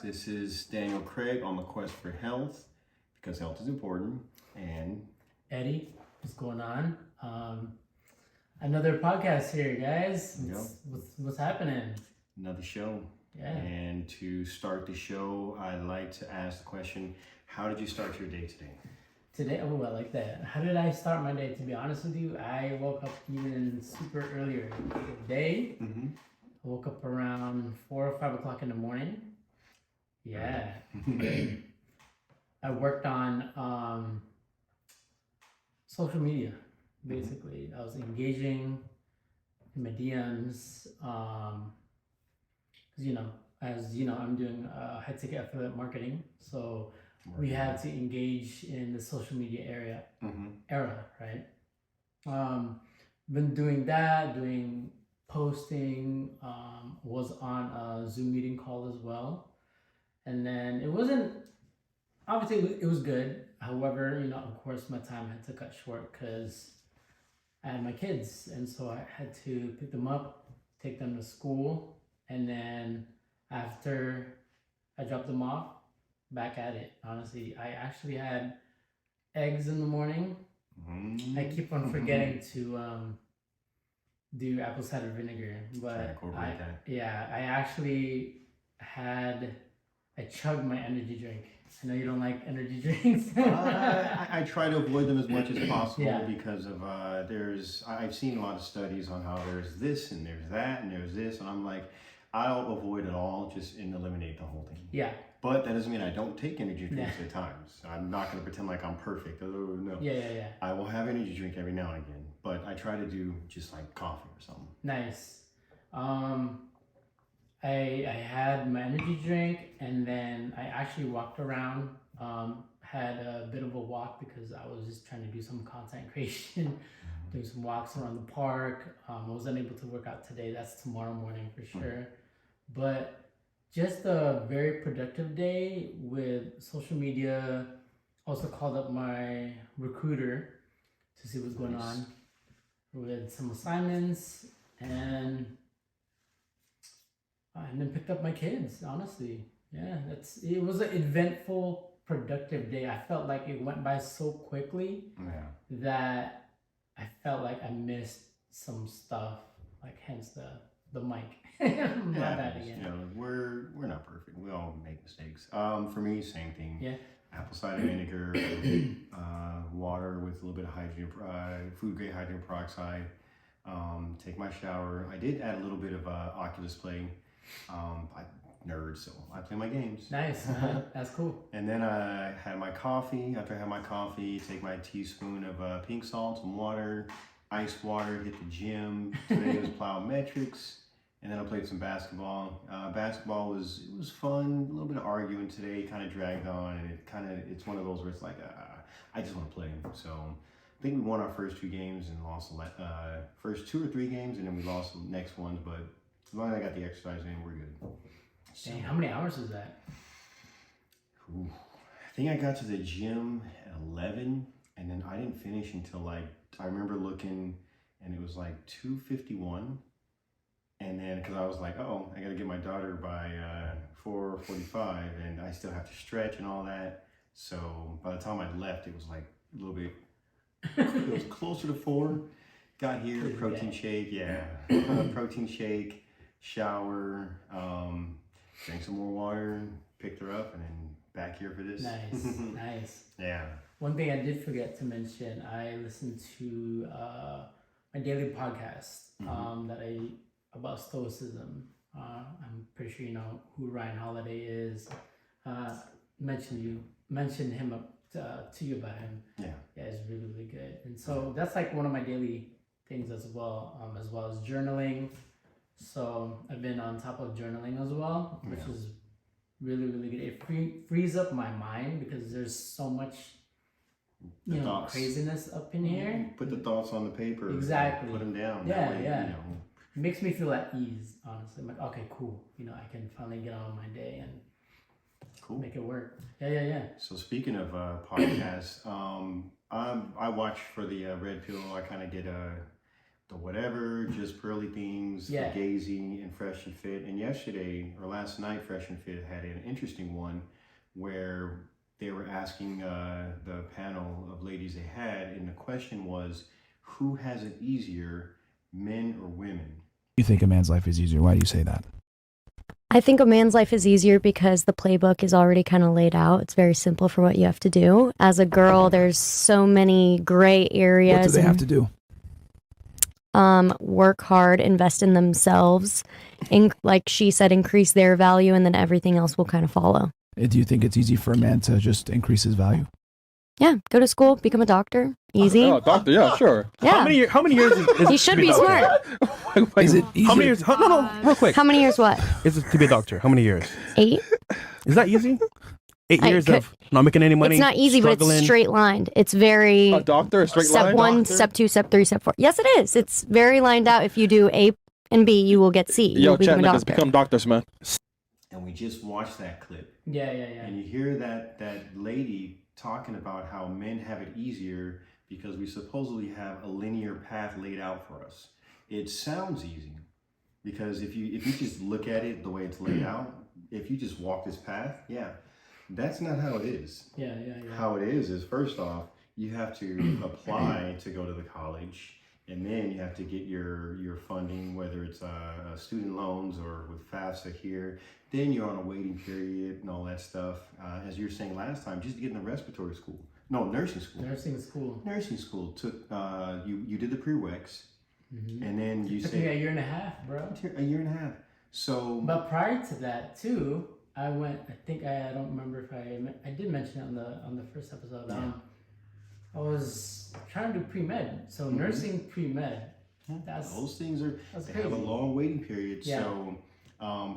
This is Daniel Craig on the quest for health because health is important. And Eddie, what's going on? Another podcast here, guys. What's happening? Another show. Yeah. And to start the show, I'd like to ask the question, how did you start your day today? Today, I like that. How did I start my day? To be honest with you, I woke up even super earlier today. Mm-hmm. I woke up around 4 or 5 o'clock in the morning. Yeah. I worked on social media, basically. I was engaging in my DMs, because as you know, I'm doing high ticket affiliate marketing, so we had to engage in the social media era, right? Been doing that, doing posting, was on a Zoom meeting call as well, and then it was good. However, of course, my time had to cut short because I had my kids, and so I had to pick them up, take them to school, and then after I dropped them off, back at it. Honestly, I actually had eggs in the morning. I keep on forgetting to do apple cider vinegar, but I chugged my energy drink. I know you don't like energy drinks. I try to avoid them as much as possible because of I've seen a lot of studies on how there's this and there's that and there's this, and I'm like, I'll avoid it all just and eliminate the whole thing. Yeah. But that doesn't mean I don't take energy drinks at times. I'm not going to pretend like I'm perfect. No. Yeah. I will have energy drink every now and again, but I try to do just like coffee or something. Nice. I had my energy drink, and then I actually walked around, had a bit of a walk because I was just trying to do some content creation, doing some walks around the park. I wasn't able to work out today. That's tomorrow morning for sure. But just a very productive day with social media. Also called up my recruiter to see what's going on with some assignments, and then picked up my kids. Honestly, it was an eventful, productive day. I felt like it went by so quickly that I felt like I missed some stuff. Like hence the mic. My bad again. We're not perfect. We all make mistakes. For me, same thing. Yeah. Apple cider vinegar, water with a little bit of hydrogen, food grade hydrogen peroxide. Take my shower. I did add a little bit of Oculus play. So I play my games. Nice. That's cool. And then I had my coffee. After I had my coffee, take my teaspoon of pink salt, some water, iced water, hit the gym. Today was plyometrics. And then I played some basketball. Basketball was fun. A little bit of arguing today, kind of dragged on, and it's one of those where it's like, I just want to play. So I think we won our first 2 games and lost first 2 or 3 games, and then we lost the next ones. But as long as I got the exercise in, we're good. So, dang, how many hours is that? I think I got to the gym at 11, and then I didn't finish until I remember looking, and it was like 2:51. And then, because I was like, I got to get my daughter by 4:45, and I still have to stretch and all that. So by the time I left, it was like a little bit, it was closer to 4. Got here, protein shake, protein shake, shower, drank some more water, picked her up, and then back here for this. Nice. Yeah. One thing I did forget to mention, I listened to my daily podcast about Stoicism. I'm pretty sure you know who Ryan Holiday is. Mentioned him to you about him. Yeah, it's really, really good. And so that's like one of my daily things as well as journaling. So I've been on top of journaling as well, which is really, really good. It frees up my mind because there's so much craziness up in here. Put the thoughts on the paper. Exactly. Put them down. It makes me feel at ease, honestly. I'm like, okay, cool. I can finally get on with my day and make it work. Yeah. So speaking of podcasts, I watch for the Red Pill. I kind of get the whatever, just pearly things, Yeah. the gazing, and Fresh and Fit. And yesterday or last night, Fresh and Fit had an interesting one where they were asking the panel of ladies they had, and the question was, who has it easier, men or women? You think a man's life is easier? Why do you say that? I think a man's life is easier because the playbook is already kind of laid out. It's very simple for what you have to do. As a girl, there's so many gray areas. What do they have to do? Work hard, invest in themselves, like she said, increase their value, and then everything else will kind of follow. Do you think it's easy for a man to just increase his value? Yeah, go to school, become a doctor, easy. Oh, doctor, yeah, sure. Yeah. How many years is You should be smart. Is it easier? How many years? No, real quick. How many years? What? Is it to be a doctor? How many years? 8. Is that easy? 8 I years could- of not making any money. It's not easy, but struggling. it's straight lined. It's very A doctor, a straight step line. 1, Doctor? step 2, step 3, step 4. Yes, it is. It's very lined out. If you do A and B, you will get C. Yo, You'll become chat a niggas doctor. become doctors, man. And we just watched that clip. Yeah. And you hear that lady talking about how men have it easier because we supposedly have a linear path laid out for us. It sounds easy because if you just look at it the way it's laid out, if you just walk this path, yeah, that's not how it is. Yeah. How it is first off, you have to apply to go to the college, and then you have to get your funding, whether it's student loans or with FAFSA here. Then you're on a waiting period and all that stuff. As you were saying last time, just to get in the respiratory school. No, nursing school. Nursing school. Nursing school took, you did the prereqs, and then you Took me a said year and a half, bro. a year and a half. So, But prior to that, too, I went. I think I don't remember if I did mention it on the first episode. I was trying to do pre-med, so nursing pre-med. That's those things they crazy. have a long waiting period. Yeah. So,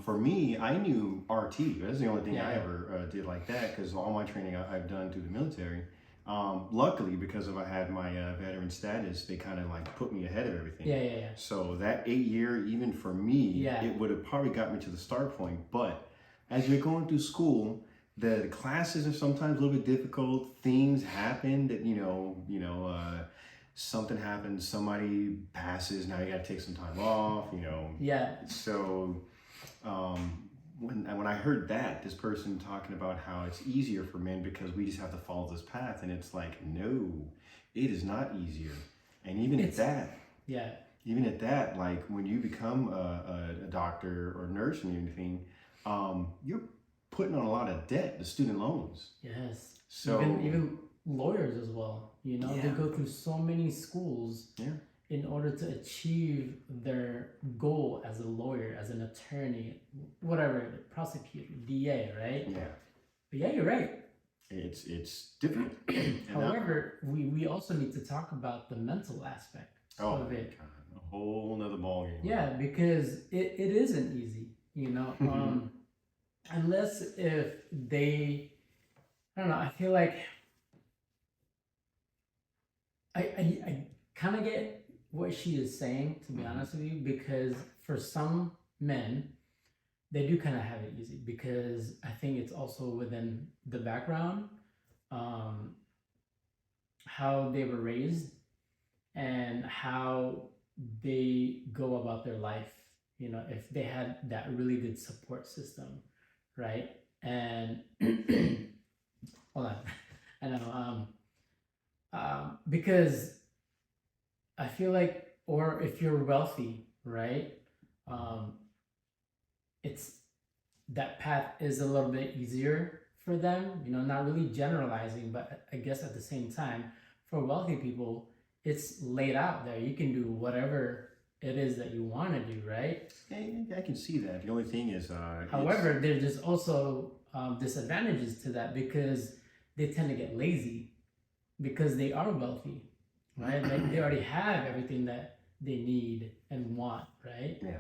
for me, I knew RT. That's the only thing I Yeah. ever did like that because all my training I've done through the military. Luckily, because I had my veteran status, they kind of like put me ahead of everything. Yeah. So that 8 year, even for me, Yeah. it would have probably got me to the start point. But as you're going through school, the classes are sometimes a little bit difficult. Things happen that something happens, somebody passes. Now you got to take some time off. Yeah. So when I heard this person talking about how it's easier for men because we just have to follow this path, and it's like, no, it is not easier. And even at that, like when you become a doctor or nurse and anything, you're putting on a lot of debt, the student loans. Yes. So even lawyers as well. They go through so many schools. Yeah. In order to achieve their goal as a lawyer, as an attorney, whatever, prosecutor, DA, right? Yeah. But yeah, you're right. It's difficult. However, we also need to talk about the mental aspect of it. God, a whole nother ballgame. Yeah, because it isn't easy, unless if they, I don't know, I feel like I kind of get what she is saying, to be honest with you, because for some men, they do kind of have it easy because I think it's also within the background, how they were raised and how they go about their life. If they had that really good support system, right? And hold on, I know, because I feel like, or if you're wealthy, right? It's that path is a little bit easier for them, not really generalizing, but I guess at the same time, for wealthy people, it's laid out there. You can do whatever it is that you want to do, right? I can see that. The only thing is, however, there's just also disadvantages to that because they tend to get lazy because they are wealthy, right? Like they already have everything that they need and want, right? Yeah.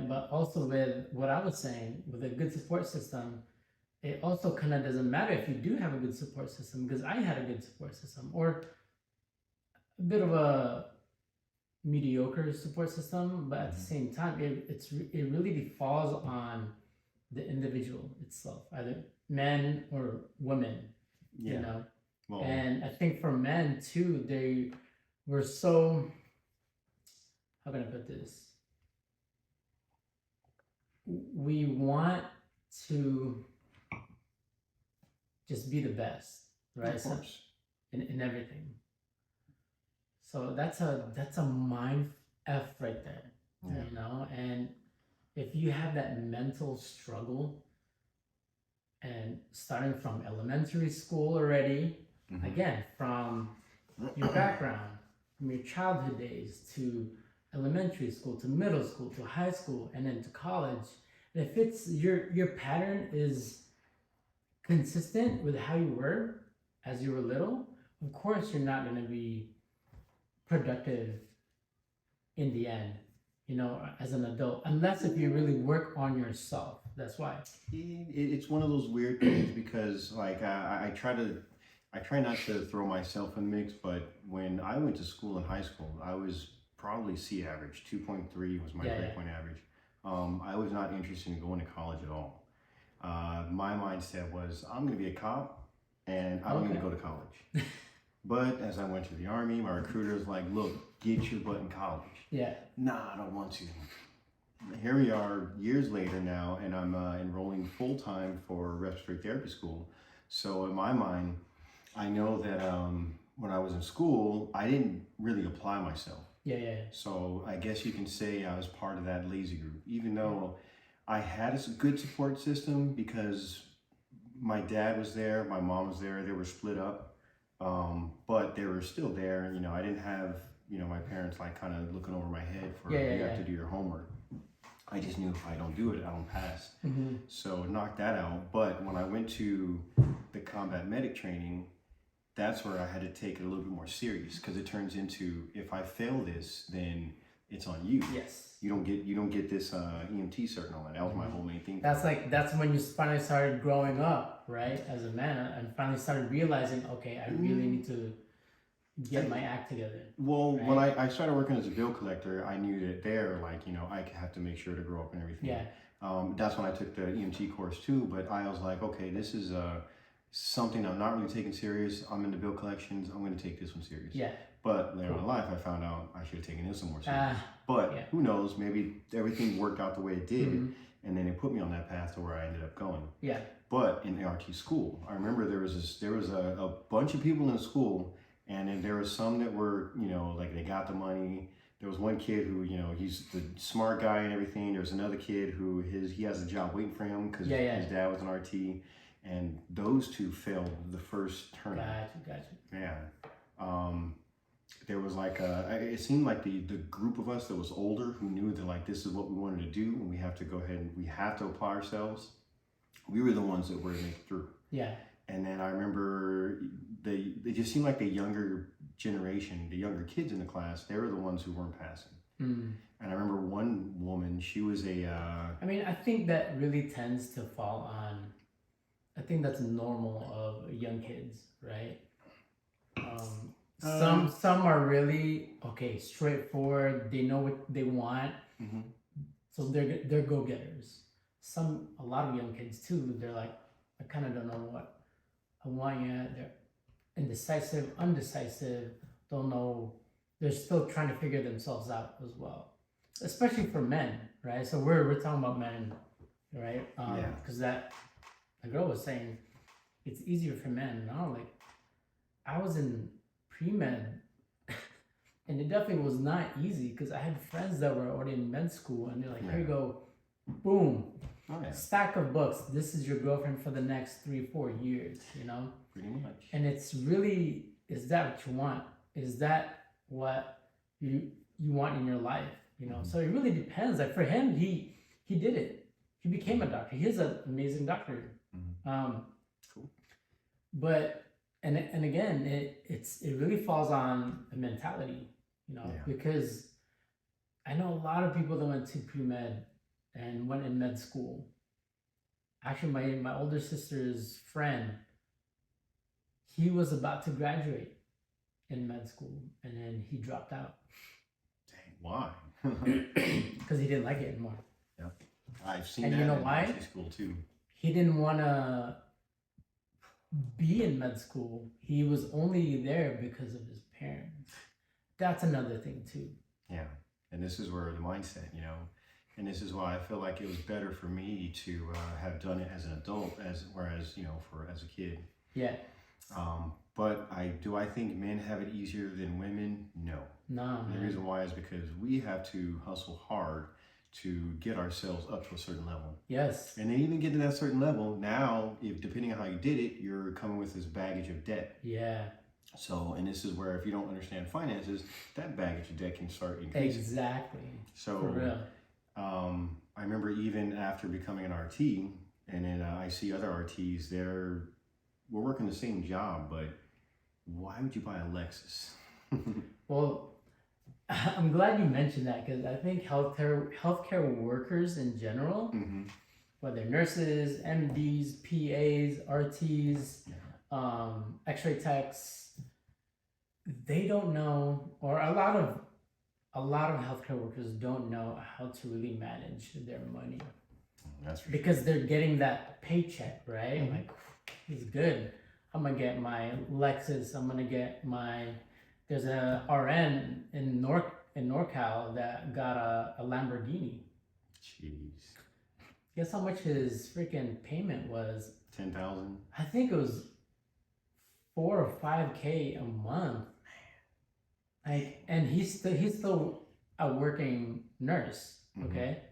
But also with what I was saying, with a good support system, it also kind of doesn't matter if you do have a good support system, because I had a good support system, or a bit of a mediocre support system, but at the same time, it really falls on the individual itself, either men or women, Yeah. you know. Well, And I think for men too, they were so how can I put this? We want to just be the best, right? Of course. In everything. So that's a mind f right there, Yeah. you know. And if you have that mental struggle, and starting from elementary school already, Mhm. again from your background, from your childhood days to elementary school to middle school to high school and then to college, and if it's your pattern is consistent with how you were as you were little, of course you're not going to be productive in the end, you know, as an adult, unless if you really work on yourself. That's why. It's one of those weird things because like I try not to throw myself in the mix, but when I went to school in high school, I was probably C average. 2.3 was my Yeah, grade yeah. point average. I was not interested in going to college at all. My mindset was I'm going to be a cop and I don't need to Okay. go to college. But as I went to the Army, my recruiter was like, look, get your butt in college. Yeah. Nah, I don't want to. Here we are years later now, and I'm enrolling full time for respiratory therapy school. So in my mind, I know that when I was in school, I didn't really apply myself. Yeah. So I guess you can say I was part of that lazy group, even though I had a good support system because my dad was there, my mom was there, they were split up. But they were still there. You know, I didn't have, you know, my parents like kind of looking over my head for Yeah, you have to do your homework. I just knew if I don't do it, I don't pass. Mm-hmm. So knock that out. But when I went to the combat medic training, that's where I had to take it a little bit more serious because it turns into if I fail this, then it's on you. Yes. You don't get this EMT cert and all that. That was my whole main thing. That's when you finally started growing up, right, as a man, and finally started realizing, okay, I really need to get my act together. Well, Right. when I started working as a bill collector, I knew that there, like, you know, I have to make sure to grow up and everything. Yeah. That's when I took the EMT course too, but I was like, okay, this is something I'm not really taking serious. I'm into bill collections. I'm going to take this one serious. Yeah. But later on in life, I found out I should have taken this one more serious. Ah, But yeah. who knows? Maybe everything worked out the way it did, Mhm. and then it put me on that path to where I ended up going. Yeah. But in ART school, I remember there was a bunch of people in the school, and then there was some that were, you know, like they got the money. There was one kid who, you know, he's the smart guy and everything. There was another kid who he has a job waiting for him because his dad was an RT, and those two failed the first term. Gotcha. Yeah. There was like it seemed like the group of us that was older who knew that like this is what we wanted to do and we have to go ahead and we have to apply ourselves. We were the ones that were to make it through. Yeah. And then I remember they just seemed like the younger generation, the younger kids in the class, they were the ones who weren't passing. Mm. And I remember one woman, she was a I mean, I think that really tends to fall on, I think that's normal of young kids, right? Some are really straightforward. They know what they want, mhm. so they're go getters. A lot of young kids too. They're like, I kind of don't know what I want yet. They're indecisive, undecisive. Don't know. They're still trying to figure themselves out as well, especially for men, right? So we're talking about men, right? Yeah. Because the girl was saying it's easier for men. No, like I was in pre-med and it definitely was not easy because I had friends that were already in med school and they're like, here you go, boom, Oh yeah, stack of books. This is your girlfriend for the next 3-4 years, you know? pretty much. And it's really, is that what you want? Is that what you want in your life? You know, so it really depends. Like for him, he did it. He became a doctor. He is an amazing doctor. Cool. But and again, it really falls on the mentality, you know, Yeah. because I know a lot of people that went to pre-med and went in med school. Actually, my older sister's friend, he was about to graduate in med school and then he dropped out Dang, why? because he didn't like it anymore. I've seen And that you know in why? nursing school too. He didn't want to be in med school. He was only there because of his parents. That's another thing too. Yeah. And this is where the mindset, and this is why I feel like it was better for me to have done it as an adult, whereas as a kid. Yeah. But I think men have it easier than women? No. No. And the reason why is because we have to hustle hard to get ourselves up to a certain level. Yes. And then even get to that certain level, now, if depending on how you did it, you're coming with this baggage of debt. Yeah. So, and this is where if you don't understand finances, that baggage of debt can start increasing. Exactly. So, For real. I remember even after becoming an RT, and then I see other RTs, we're working the same job, but why would you buy a Lexus? Well, I'm glad you mentioned that because I think healthcare workers in general, Mm-hmm. whether nurses, MDs, PAs, RTs, X-ray techs, they don't know, or a lot of healthcare workers don't know how to really manage their money That's for because they're getting that paycheck, right? Mhm. Like, it's good. I'm gonna get my Lexus. I'm gonna get my. There's a RN in NorCal that got a Lamborghini. Jeez. Guess how much his freaking payment was? 10,000. I think it was 4 or 5K a month. Like, and he's still a working nurse. Mhm. Okay.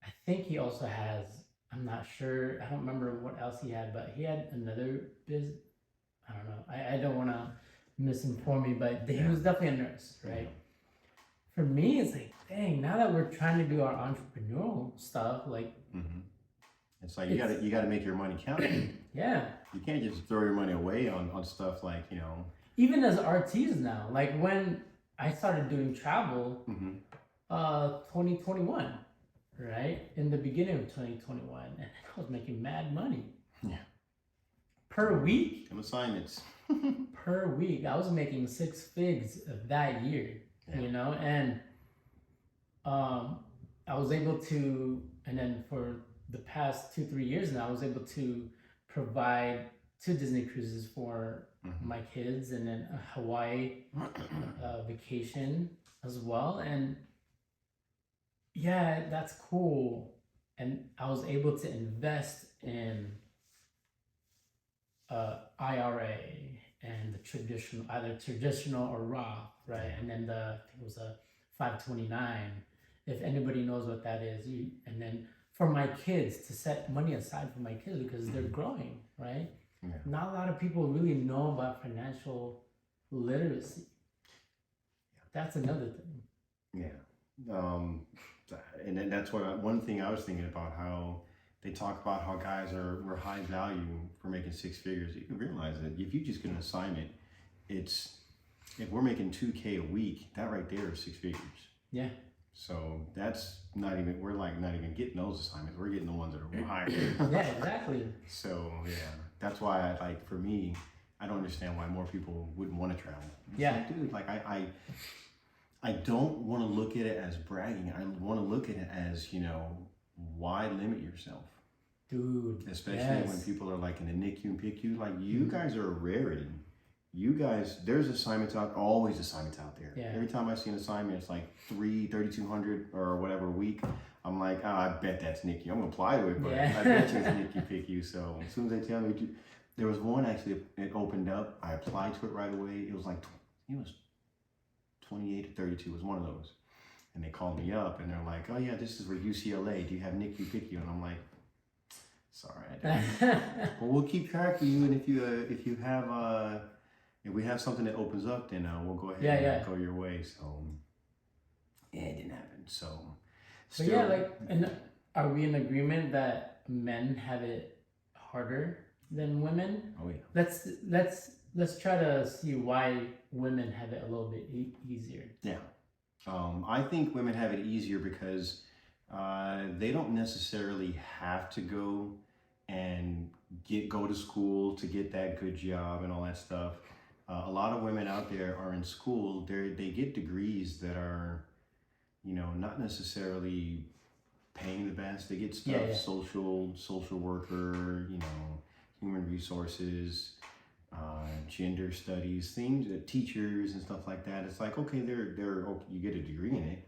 I think he also has. I'm not sure. I don't remember what else he had, but he had another business. I don't know. I don't want to misinform you, but he Yeah. was definitely a nurse, right? For me, it's like, dang. Now that we're trying to do our entrepreneurial stuff, like, Mm-hmm. It's like you gotta make your money count. yeah. You can't just throw your money away on stuff like Even as RTs now, like when I started doing travel, Mm-hmm. 2021, right? In the beginning of 2021, and I was making mad money. Yeah. Per week? Them assignments. Per week. I was making 6 figs of that year, Yeah. and I was able to, and then for the past 2-3 years now, I was able to provide 2 Disney cruises for Mhm. my kids, and then a Hawaii vacation as well. And yeah, that's cool. And I was able to invest in IRA and the either traditional or Roth, right? And then I think it was a 529. If anybody knows what that is, and then for my kids, to set money aside for my kids because they're growing, right? Yeah. Not a lot of people really know about financial literacy. That's another thing. Yeah. And then that's one thing I was thinking about, how they talk about how guys were high value for making 6 figures. You can realize that if you just get an assignment, if we're making 2K a week, that right there is 6 figures. Yeah. So that's not even getting those assignments. We're getting the ones that are higher. Yeah, exactly. So yeah, that's why for me, I don't understand why more people wouldn't want to travel. It's Yeah. like, dude, like I don't want to look at it as bragging. I want to look at it as, why limit yourself? Dude. Especially when people are like in the NICU and PICU. Like, you guys are a rarity. You guys, there's always assignments out there. Yeah. Every time I see an assignment, it's like $3,200 or whatever a week. I'm like, I bet that's NICU. I'm gonna apply to it, but Yeah. I bet you it's NICU, PICU. So as soon as they tell me, there was one actually, it opened up. I applied to it right away. It was 28 to 32 was one of those. And they called me up and they're like, oh yeah, this is for UCLA. Do you have NICU, PICU? And I'm like, sorry, I don't. Well, we'll keep track of you, and if we have something that opens up, then we'll go ahead and go your way. So yeah, it didn't happen. So But yeah, and are we in agreement that men have it harder than women? Oh yeah. Let's try to see why women have it a little bit easier. Yeah. I think women have it easier because they don't necessarily have to go and go to school to get that good job and all that stuff. A lot of women out there are in school. They get degrees that are, not necessarily paying the best. They get stuff, social worker, human resources, gender studies, things, teachers and stuff like that. It's like, okay, you get a degree in it,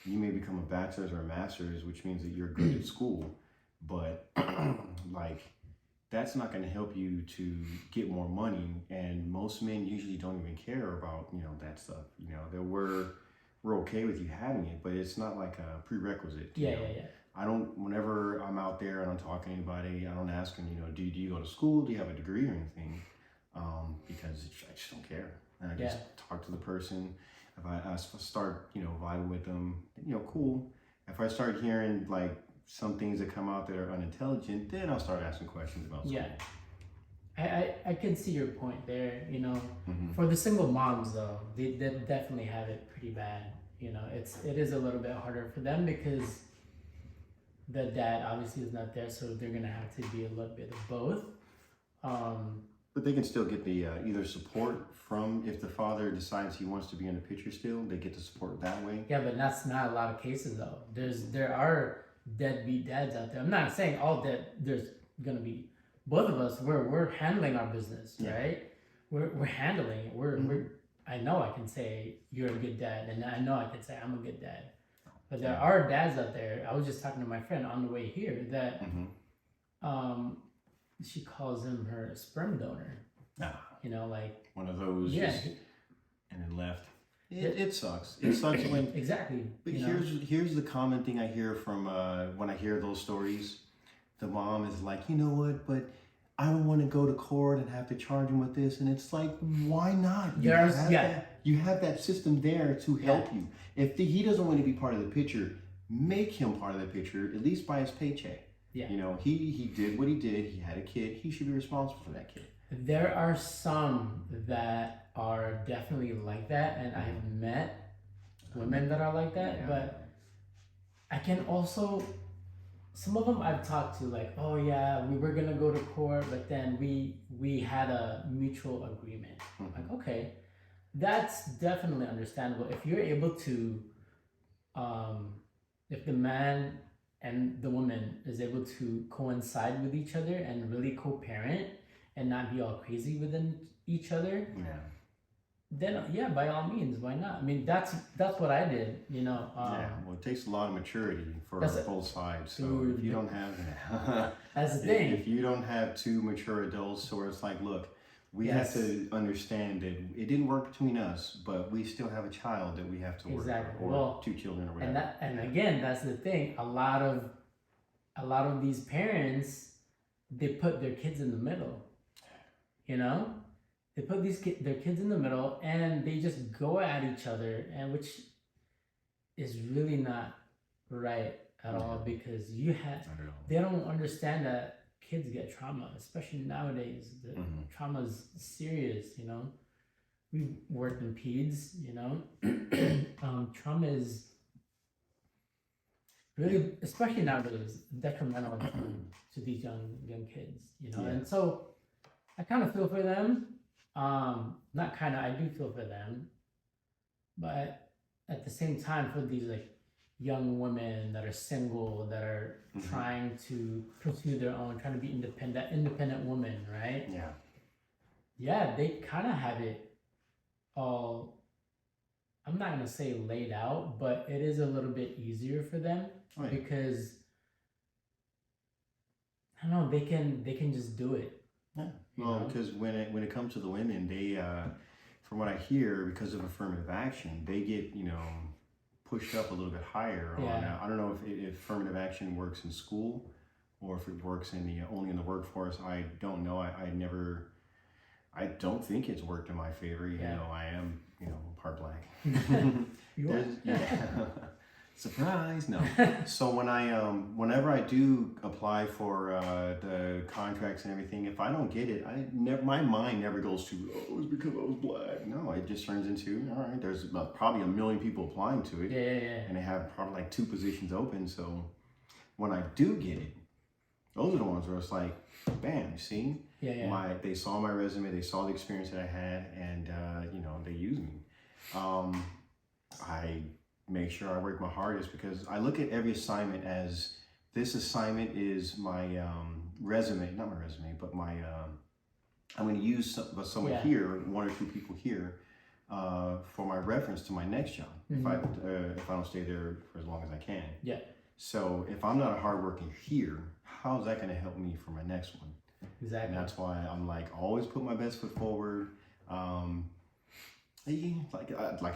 you may become a bachelor's or a master's, which means that you're good at school, but like that's not going to help you to get more money. And most men usually don't even care about, you know, that stuff. You know, that we're okay with you having it, but it's not like a prerequisite. You know? Yeah. I don't, whenever I'm out there and I'm talking to anybody, I don't ask them, you know, do you go to school? Do you have a degree or anything? Because I just don't care. And I just talk to the person. If I start, you know, vibing with them, you know, cool. If I start hearing like some things that come out that are unintelligent, then I'll start asking questions about school. Yeah. I can see your point there, you know. For the single moms though, they definitely have it pretty bad. You know, it is a little bit harder for them because the dad obviously is not there, so they're gonna have to be a little bit of both. But they can still get the either support from, if the father decides he wants to be in the picture still, they get the support that way. Yeah, but that's not a lot of cases though. There are deadbeat dads out there. I'm not saying all there's gonna be. Both of us, we're handling our business, right? We're handling it. We're I know I can say you're a good dad, and I know I can say I'm a good dad. But there are dads out there. I was just talking to my friend on the way here that she calls him her sperm donor. You know, like one of those. Yeah. Just, and then left. It sucks. It sucks when exactly. But here's the common thing I hear from when I hear those stories. The mom is like, you know what, but I don't want to go to court and have to charge him with this. And it's like, why not? You have that system there to help you. If he doesn't want to be part of the picture, make him part of the picture, at least by his paycheck. Yeah. You know, he did what he did. He had a kid. He should be responsible for that kid. There are some that are definitely like that, and I have met women that are like that, but I can also, some of them I've talked to, like, oh yeah, we were gonna go to court, but then we had a mutual agreement. Like, okay, that's definitely understandable. If you're able to, if the man and the woman is able to coincide with each other and really co-parent and not be all crazy within each other, then by all means, why not? I mean, that's what I did, you know. Well, it takes a lot of maturity for both sides. So Dude, if you don't have that's the thing. If you don't have two mature adults, where it's like, look, we have to understand that it didn't work between us, but we still have a child that we have to work with, or two children or whatever. And again, that's the thing. A lot of these parents, they put their kids in the middle. You know, they put their kids in the middle, and they just go at each other, and which is really not right at all, because they don't understand that kids get trauma, especially nowadays. The trauma is serious. You know, we worked in peds. You know, trauma is really, especially nowadays, detrimental to these young kids. You know, and so I kind of feel for them. Not kind of, I do feel for them, but at the same time, for these like young women that are single, that are trying to pursue their own, trying to be independent women, right? Yeah, they kind of have it all, I'm not gonna say laid out, but it is a little bit easier for them because I don't know, they can just do it. Well, because when it comes to the women, they, from what I hear, because of affirmative action, they get, you know, pushed up a little bit higher. I don't know if affirmative action works in school or if it works only in the workforce. I don't know. I don't think it's worked in my favor. You know, I am, you know, part black. You are? Surprise! No. So whenever I do apply for the contracts and everything, if I don't get it, my mind never goes to, oh, it's because I was black. No, it just turns into, all right, there's probably 1 million people applying to it, and they have probably like 2 positions open. So when I do get it, those are the ones where it's like, bam, see, they saw my resume, they saw the experience that I had, and you know, they used me. I make sure I work my hardest, because I look at every assignment as, this assignment is my resume, not my resume, but my I'm going to use someone here, 1 or 2 people here, for my reference to my next job if I don't stay there for as long as I can. Yeah. So if I'm not a hard worker here, how's that going to help me for my next one? Exactly. And that's why I'm like always put my best foot forward. Like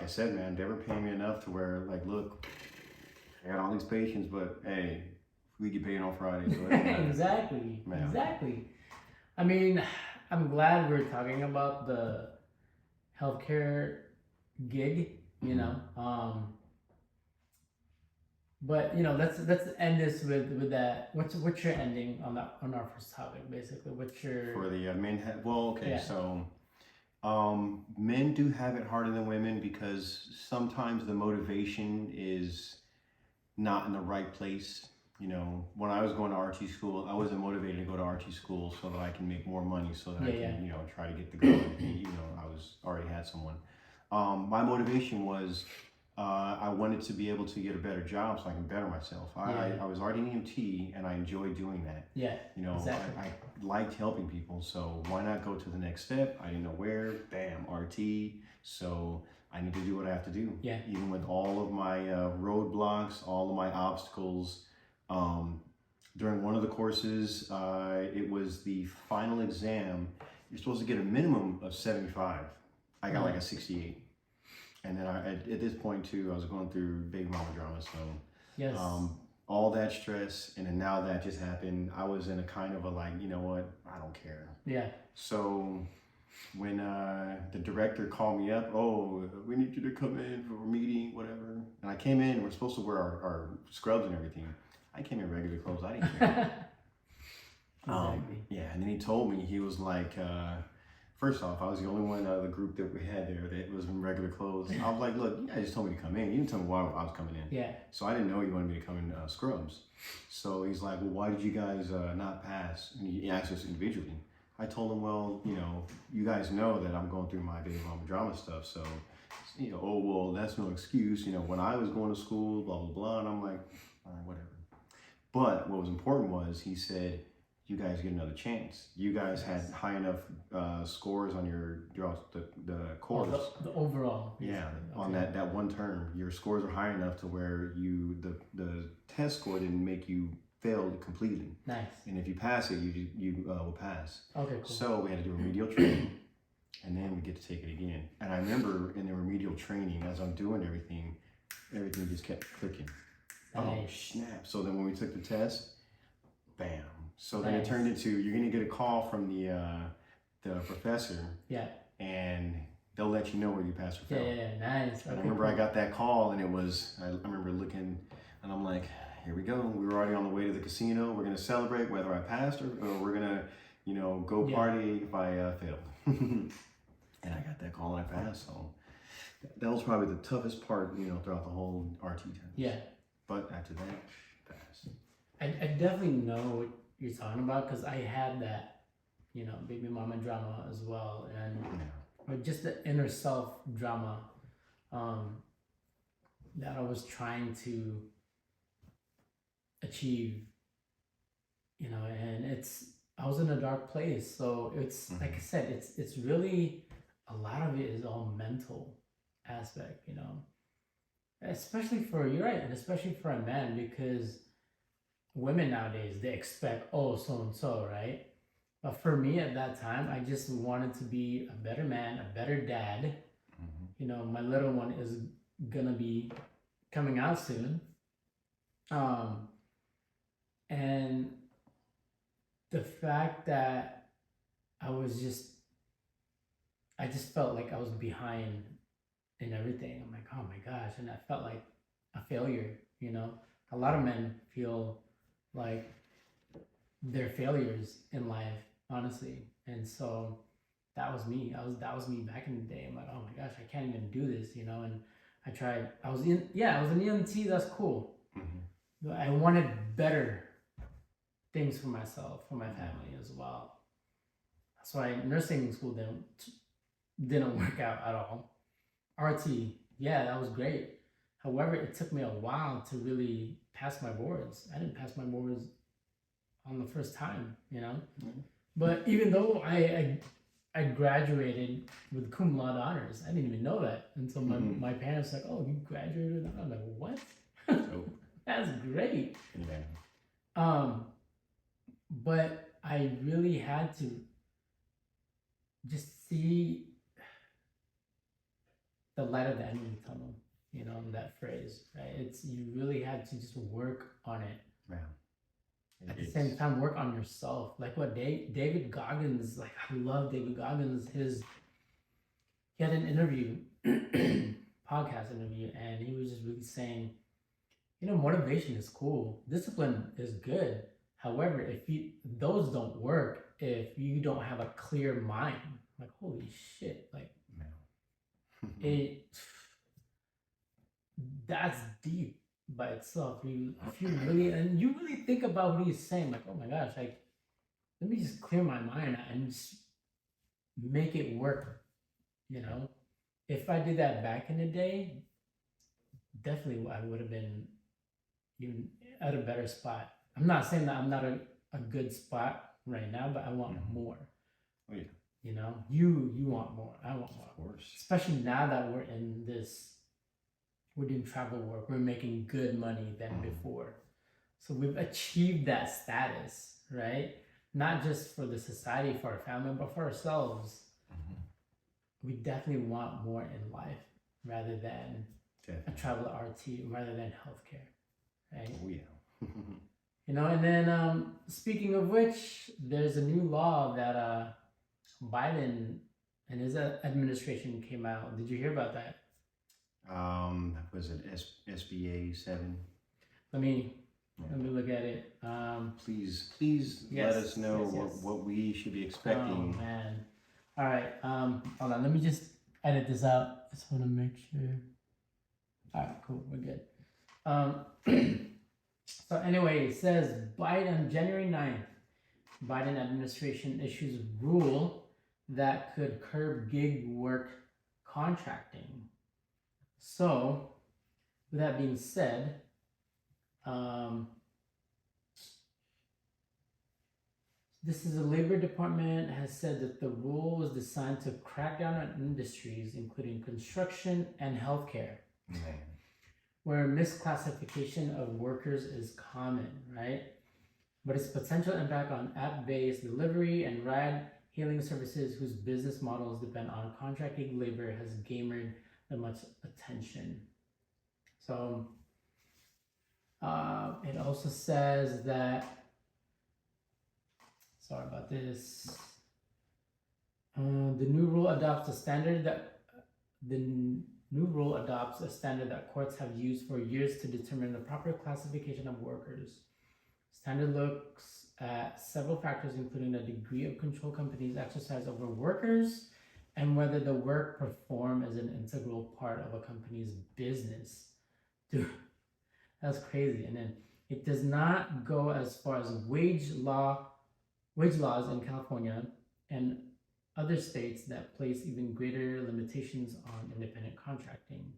I said, man, they were paying me enough to where like, look, I got all these patients, but hey, we get paid on Friday. So Exactly. Man. Exactly. I mean, I'm glad we're talking about the healthcare gig, you know. But you know, let's end this with that. What's your ending on our first topic, basically? What's your for the men? Okay, Yeah. so men do have it harder than women because sometimes the motivation is not in the right place. You know, when I was going to RT school, I wasn't motivated to go to RT school so that I can make more money, so that I can, you know, try to get the girl. You know, I was already had someone. My motivation was I wanted to be able to get a better job so I can better myself. I was already an EMT and I enjoyed doing that. Yeah. You know, Exactly. I liked helping people, so why not go to the next step? I didn't know where. Bam, RT. So I need to do what I have to do. Yeah. Even with all of my roadblocks, all of my obstacles. During one of the courses, it was the final exam. You're supposed to get a minimum of 75. I got like a 68. And then at this point too, I was going through baby mama drama. So Yes. all that stress, and then now that just happened, I was in a kind of a like, you know what, I don't care. Yeah. So when the director called me up, oh, we need you to come in for a meeting, whatever. And I came in, we're supposed to wear our scrubs and everything. I came in regular clothes, I didn't care. Exactly. Yeah, and then he told me, he was like, first off, I was the only one out of the group that we had there that was in regular clothes. I was like, look, you guys just told me to come in. You didn't tell me why I was coming in. Yeah. So I didn't know you wanted me to come in scrubs. So he's like, well, why did you guys not pass? And he asked us individually. I told him, well, you know, you guys know that I'm going through my baby mama drama stuff. So, you know, oh, well, that's no excuse. You know, when I was going to school, blah, blah, blah. And I'm like, all right, whatever. But what was important was he said, you guys get another chance. You guys had high enough scores on the course. The overall. Yeah, basically. on Okay. that one term, your scores are high enough to where the test score didn't make you fail completely. Nice. And if you pass it, you will pass. Okay, cool. So we had to do remedial training, and then we get to take it again. And I remember in the remedial training, as I'm doing everything just kept clicking. Oh Nice. snap! So then when we took the test, bam. So then it Nice. turned into, you're gonna get a call from the professor, Yeah. and they'll let you know whether you pass or Yeah, fail. yeah, yeah. Nice. And Okay, I remember cool. I got that call, and it was, I remember looking, and I'm like, here we go. We were already on the way to the casino. We're gonna celebrate whether I passed or we're gonna, you know, go Yeah. party if I failed. And I got that call and I passed. So that was probably the toughest part, you know, throughout the whole RT test. Yeah. But after that, passed. I definitely know what you're talking about because I had that, you know, baby mama drama as well, and Yeah. just the inner self drama that I was trying to achieve, you know, and I was in a dark place, so it's like I said, it's really a lot of it is all mental aspect, you know, especially for, you're right, and especially for a man, because women nowadays, they expect, oh, so and so, right? But for me at that time, I just wanted to be a better man, a better dad. You know, my little one is gonna be coming out soon. And the fact that I just felt like I was behind in everything. I'm like, oh my gosh. And I felt like a failure, you know? A lot of men feel like they're failures in life, honestly. And so that was me. That was me back in the day. I'm like, oh my gosh, I can't even do this, you know? And I tried, I was an EMT, that's cool. But I wanted better things for myself, for my family as well. That's why nursing school didn't work out at all. RT, yeah, that was great. However, it took me a while to really pass my boards. I didn't pass my boards on the first time, you know? But even though I I graduated with cum laude honors. I didn't even know that until my parents were like, "Oh, you graduated with honors." I'm like, "What? So, That's great." yeah. But I really had to just see the light at the end of the tunnel. You know, that phrase, right? It's you really had to just work on it. Yeah. At the same time, work on yourself. Like what David Goggins, like I love David Goggins. He had an interview, podcast interview, and he was just really saying, you know, motivation is cool, discipline is good. However, if those don't work if you don't have a clear mind. Like holy shit, like it that's deep by itself. If you really and you really think about what he's saying, like, oh my gosh, like let me just clear my mind and just make it work. You know, if I did that back in the day, definitely I would have been even at a better spot. I'm not saying that I'm not a good spot right now, but I want more. Oh yeah. You know, you want more. I want more. Of course. Especially now that we're doing travel work. We're making good money than before. So we've achieved that status, right? Not just for the society, for our family, but for ourselves. We definitely want more in life rather than a travel RT, rather than healthcare, right? Oh yeah. You know, and then speaking of which, there's a new law that Biden and his administration came out. Did you hear about that? Was it SBA 7? Let me look at it. Please Yes, let us know yes. what we should be expecting. Oh man! All right. Hold on. Let me just edit this out. Just want to make sure. All right. Cool. We're good. So anyway, it says Biden January 9th, Biden administration issues rule that could curb gig work contracting. So, with that being said, this is the Labor Department has said that the rule was designed to crack down on industries including construction and healthcare, Man. where misclassification of workers is common, right? But its potential impact on app-based delivery and ride-hailing services whose business models depend on contracting labor has garnered that much attention. So it also says that, sorry about this, the new rule adopts a standard that courts have used for years to determine the proper classification of workers. Standard looks at several factors, including the degree of control companies exercise over workers and whether the work performed is an integral part of a company's business. Dude, that's crazy. And then it does not go as far as wage laws in California and other states that place even greater limitations on independent contracting.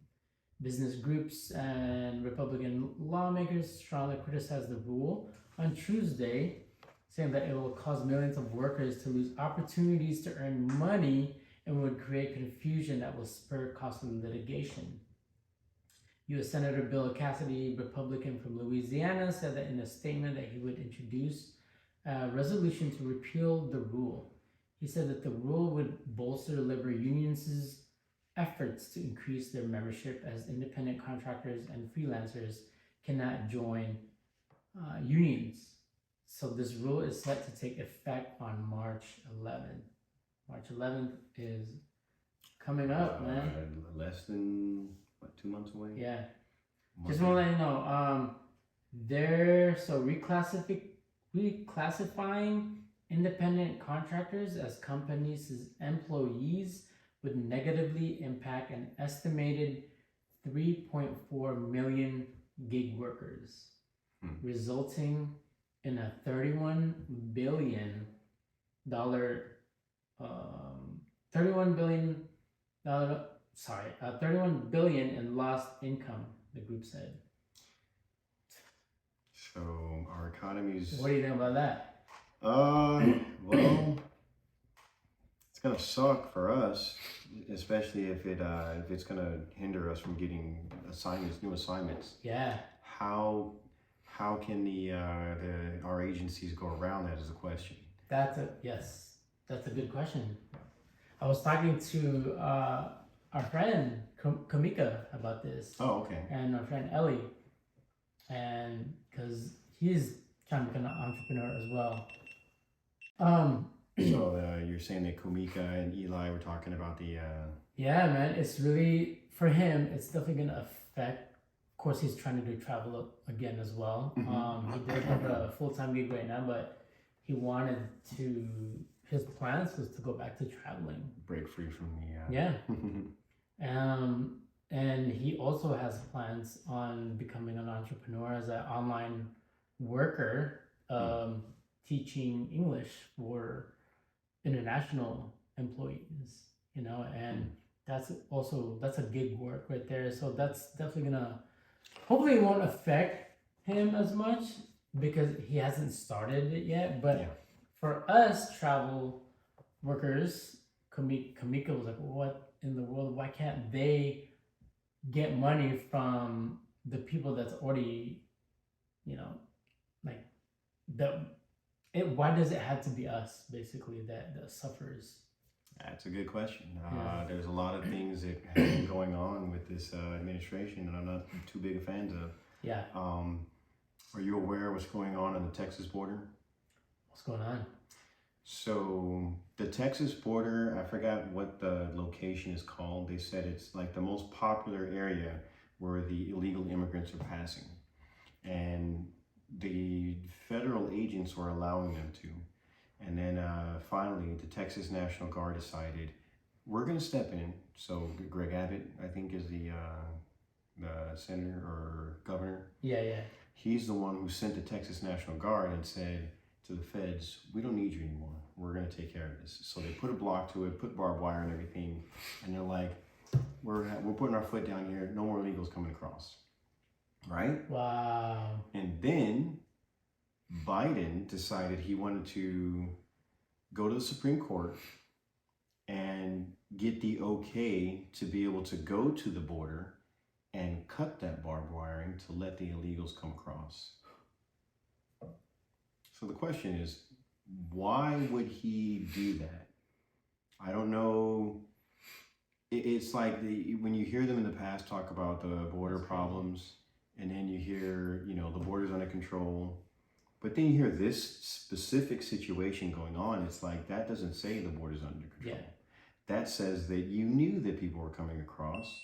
Business groups and Republican lawmakers strongly criticized the rule on Tuesday, saying that it will cause millions of workers to lose opportunities to earn money and would create confusion that will spur costly litigation. U.S. Senator Bill Cassidy, Republican from Louisiana, said that in a statement that he would introduce a resolution to repeal the rule. He said that the rule would bolster labor unions' efforts to increase their membership, as independent contractors and freelancers cannot join unions. So this rule is set to take effect on March 11th. March 11th is coming up, man. Less than 2 months away. Yeah. Just want to let you know, they're reclassifying independent contractors as companies' employees would negatively impact an estimated 3.4 million gig workers, resulting in a $31 billion in lost income, the group said. So our economy's. What do you think about that? Well, it's gonna suck for us, especially if it's gonna hinder us from getting new assignments. Yeah. How can our agencies go around that is a question. That's a good question. I was talking to our friend Kamika about this, Oh, okay. and our friend Ellie, and because he's trying to become an entrepreneur as well. So you're saying that Kumika and Eli were talking about the Yeah, man, it's really for him. It's definitely gonna affect. Of course, he's trying to do travel again as well. He did have a full-time gig right now, but he wanted to. His plans was to go back to traveling. break free from the Yeah. And he also has plans on becoming an entrepreneur as an online worker, teaching English for international employees, and that's a gig work right there. So that's definitely gonna, hopefully it won't affect him as much because he hasn't started it yet. But Yeah. for us travel workers, Kamika was like, what in the world? Why can't they get money from the people that's already, like why does it have to be us basically that suffers? That's a good question. Yeah. There's a lot of things that have been going on with this administration that I'm not too big a fan of. Yeah. Are you aware of what's going on the Texas border? What's going on? So the Texas border, I forgot what the location is called. They said it's like the most popular area where the illegal immigrants are passing. And the federal agents were allowing them to. And then finally, the Texas National Guard decided, we're going to step in. So Greg Abbott, I think, is the senator or governor. Yeah. He's the one who sent the Texas National Guard and said to the feds, we don't need you anymore. We're going to take care of this. So they put a block to it, put barbed wire and everything. And they're like, we're putting our foot down here. No more illegals coming across. Right? Wow. And then Biden decided he wanted to go to the Supreme Court and get the okay to be able to go to the border and cut that barbed wiring to let the illegals come across. So the question is, why would he do that? I don't know. It's like when you hear them in the past talk about the border problems, and then you hear, the border's under control. But then you hear this specific situation going on. It's like, that doesn't say the border's under control. Yeah. That says that you knew that people were coming across.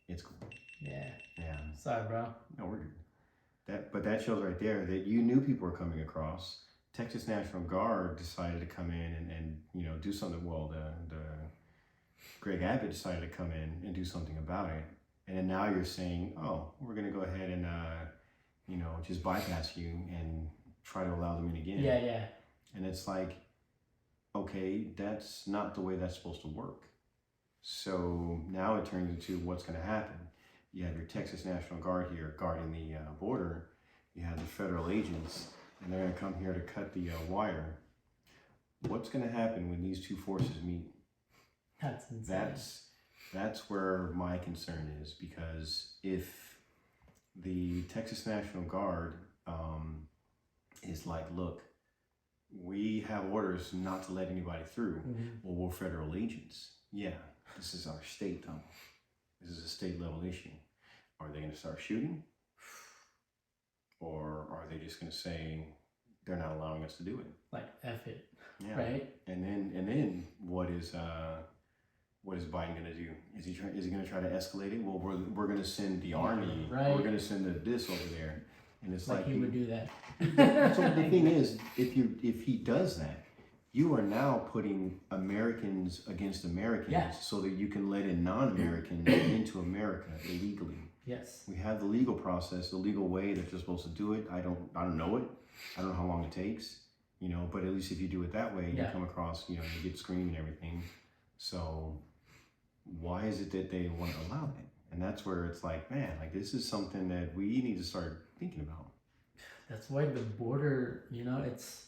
It's cool. Yeah. Yeah. Sorry, bro. No, we're good. But that shows right there that you knew people were coming across. Texas National Guard decided to come in and do something. Well, the Greg Abbott decided to come in and do something about it. And then now you're saying, oh, we're going to go ahead and, just bypass you and try to allow them in again. Yeah. And it's like, okay, that's not the way that's supposed to work. So now it turns into what's going to happen. You have your Texas National Guard here guarding the border. You have the federal agents, and they're going to come here to cut the wire. What's going to happen when these two forces meet? That's insane. That's where my concern is, because if the Texas National Guard is like, look, we have orders not to let anybody through. Mm-hmm. Well, we're federal agents. Yeah, this is our state though. This is a state level issue. Are they going to start shooting? Or are they just going to say they're not allowing us to do it? Like, F it. Yeah. Right? And then what is Biden going to do? Is he going to try to escalate it? Well, we're going to send the army. Right. We're going to send this over there. And it's like he would do that. so the thing is, if he does that, you are now putting Americans against Americans, Yeah. so that you can let in non-Americans into America illegally. Yes. We have the legal process, the legal way that you're supposed to do it. I don't know it. I don't know how long it takes, but at least if you do it that way, Yeah. you come across, you get screened and everything. So why is it that they want to allow that? And that's where it's like, man, like this is something that we need to start thinking about. That's why the border, it's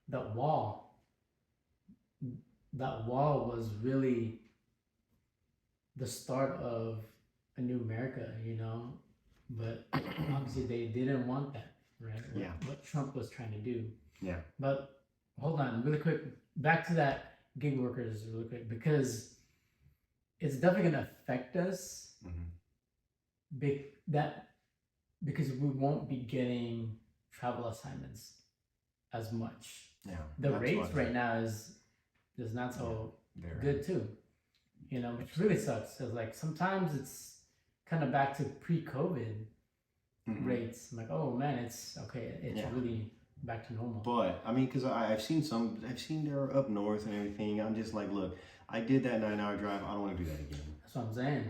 the wall. that wall was really the start of a new America, you know. But obviously they didn't want that, right? Yeah. What Trump was trying to do. Yeah. But hold on, really quick, back to that gig workers, really quick, because it's definitely gonna affect us. Because we won't be getting travel assignments as much. Yeah. The that's rates what- right now is not so they're- good too, you know, which really sucks. Cause like sometimes it's kind of back to pre-COVID Mhm. rates. I'm like, oh man, it's okay. It's Yeah. really back to normal. But I mean, because I've seen they're up north and everything. I'm just like, look, I did that 9-hour drive. I don't want to do that again. That's what I'm saying.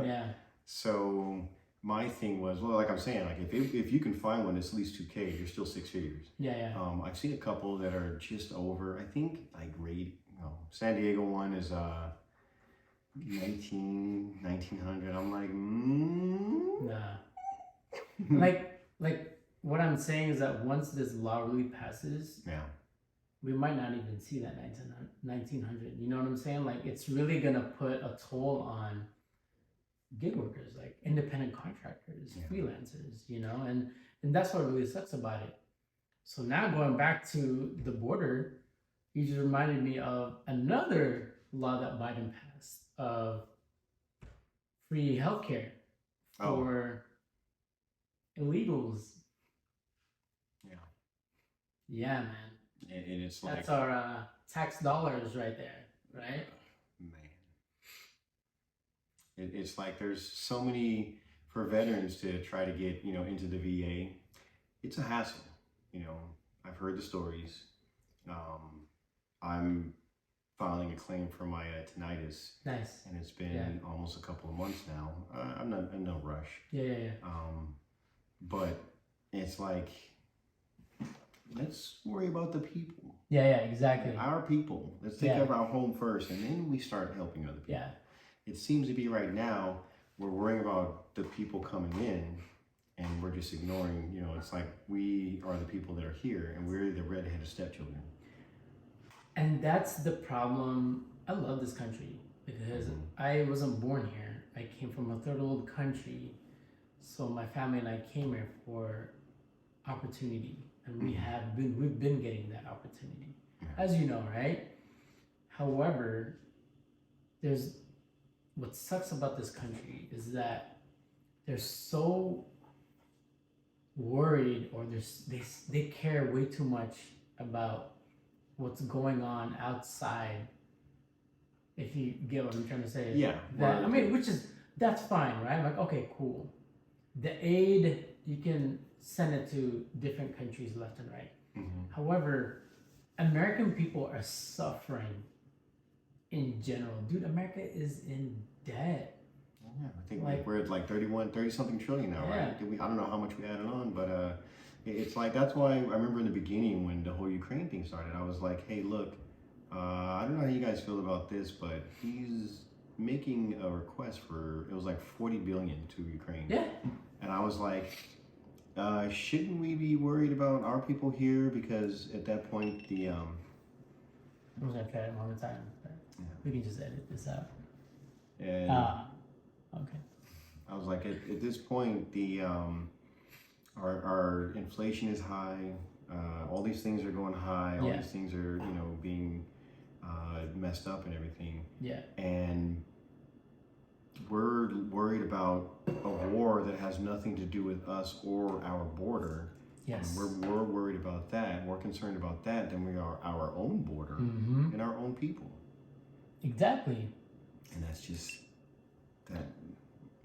Yeah. So my thing was, well, like I'm saying, like if you can find one that's at least 2K, you're still 6 figures. Yeah. Yeah. I've seen a couple that are just over. I think like San Diego one is 1900. I'm like, Nah. like what I'm saying is that once this law really passes, yeah, we might not even see that 1900. You know what I'm saying? Like it's really gonna put a toll on gig workers, like independent contractors, Yeah. freelancers, you know, and that's what really sucks about it. So now going back to the border, you just reminded me of another law that Biden passed of free healthcare Oh. for illegals. yeah. Yeah, man. And it's like, That's our tax dollars right there, right? man, it's like there's so many for veterans to try to get into the VA. It's a hassle. I've heard the stories. I'm filing a claim for my tinnitus, Nice. and it's been Yeah. almost a couple of months now. I'm not in no rush. Yeah. But it's like, let's worry about the people. Yeah, exactly. Our people. Let's take Yeah. care of our home first, and then we start helping other people. Yeah. It seems to be right now we're worrying about the people coming in, and we're just ignoring. It's like we are the people that are here, and we're the redheaded stepchildren. And that's the problem. I love this country because I wasn't born here. I came from a third world country. So my family and I came here for opportunity. And we've been getting that opportunity. As you know, right? However, what sucks about this country is that they're so worried, or they care way too much about what's going on outside. If you get what I'm trying to say. Yeah. That's fine, right? I'm like, okay, cool. The aid, you can send it to different countries left and right. However, American people are suffering in general. Dude, America is in debt. Yeah, I think we're at like 30 something trillion now, Yeah. right? I don't know how much we added on, but it's like, that's why I remember in the beginning when the whole Ukraine thing started, I was like, hey, look, I don't know how you guys feel about this, but he's making a request for, it was like 40 billion to Ukraine. Yeah. And I was like, shouldn't we be worried about our people here? Because at that point, I'm just gonna try it one more time. Yeah. We can just edit this out. and Okay. I was like, at this point, our inflation is high. All these things are going high. All Yeah. these things are, being messed up and everything. Yeah. And we're worried about a war that has nothing to do with us or our border. Yes. And we're worried about that. More concerned about that than we are our own border Mm-hmm. and our own people. Exactly. And that's just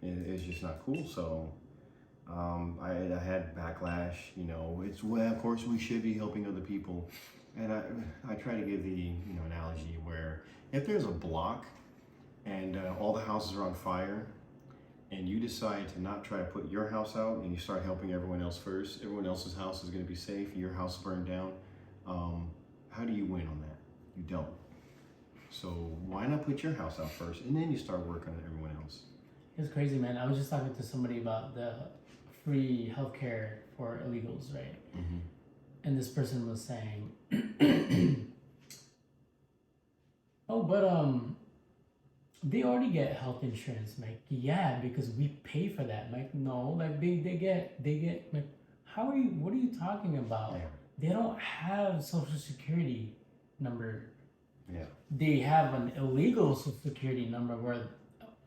it's just not cool. So I had backlash. Of course we should be helping other people, and I try to give the analogy where if there's a block and all the houses are on fire, and you decide to not try to put your house out and you start helping everyone else first, everyone else's house is going to be safe, your house burned down. How do you win on that? You don't. So why not put your house out first, and then you start working on everyone else? It's crazy, man. I was just talking to somebody about the free healthcare for illegals, right? Mm-hmm. And this person was saying, Oh, but they already get health insurance, Mike. Yeah, because we pay for that, Mike. No, like they get like, how are you? What are you talking about? Yeah. They don't have social security number. Yeah. They have an illegal social security number where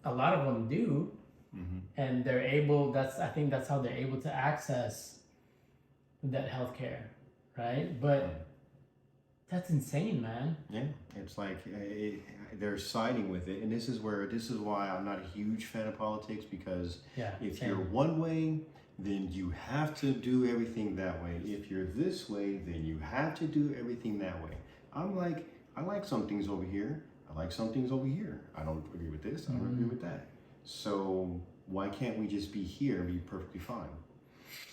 a lot of them do, Mm-hmm. and they're able. I think that's how they're able to access that healthcare, right? But that's insane, man. Yeah, it's like they're siding with it, and this is why I'm not a huge fan of politics, because Yeah. if same. you're one way, then you have to do everything that way. If you're this way, then you have to do everything that way. I'm like, I like some things over here. I like some things over here. I don't agree with this. I don't agree with that. So why can't we just be here and be perfectly fine?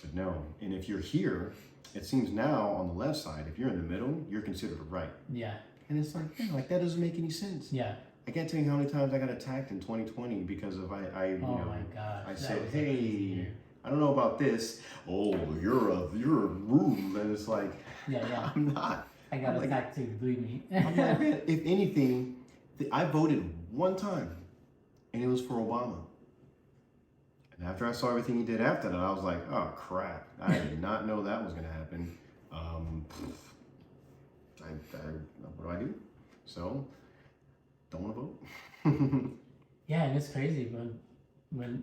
But no. And if you're here, it seems now on the left side, if you're in the middle, you're considered a right. Yeah. And it's like, yeah, like that doesn't make any sense. Yeah. I can't tell you how many times I got attacked in 2020 because of you Oh know, my gosh. I that said, was a crazy hey, year. I don't know about this. Oh, you're rude, and it's like, Yeah, yeah. I'm not. I got I'm like- attacked too. Believe me. I'm like, man, if anything, I voted one time, and it was for Obama. And after I saw everything he did after that, I was like, oh crap! I did not know that was gonna happen. What do? So, don't want to vote. Yeah, and it's crazy when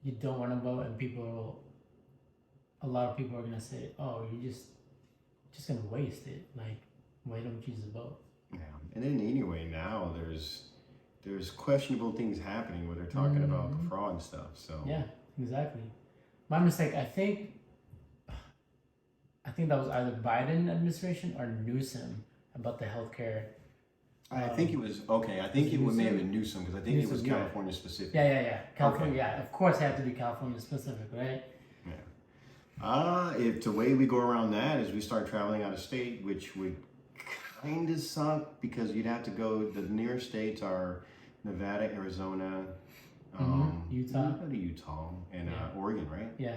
you don't want to vote and a lot of people are gonna say, "Oh, you're just gonna waste it." Like, why don't you just vote? Yeah, and then anyway, now there's questionable things happening where they're talking about the fraud and stuff. So Yeah, exactly. My mistake. I think that was either Biden administration or Newsom about the healthcare. I think it was okay. I think it may have been Newsom, because I think it was Newsom, yeah. California specific. Yeah. California. Yeah, of course, it had to be California specific, right? If the way we go around that is we start traveling out of state, which would kind of suck, because you'd have to go. The nearest states are Nevada, Arizona, Utah. you go to Utah, and Yeah. Oregon, right? Yeah.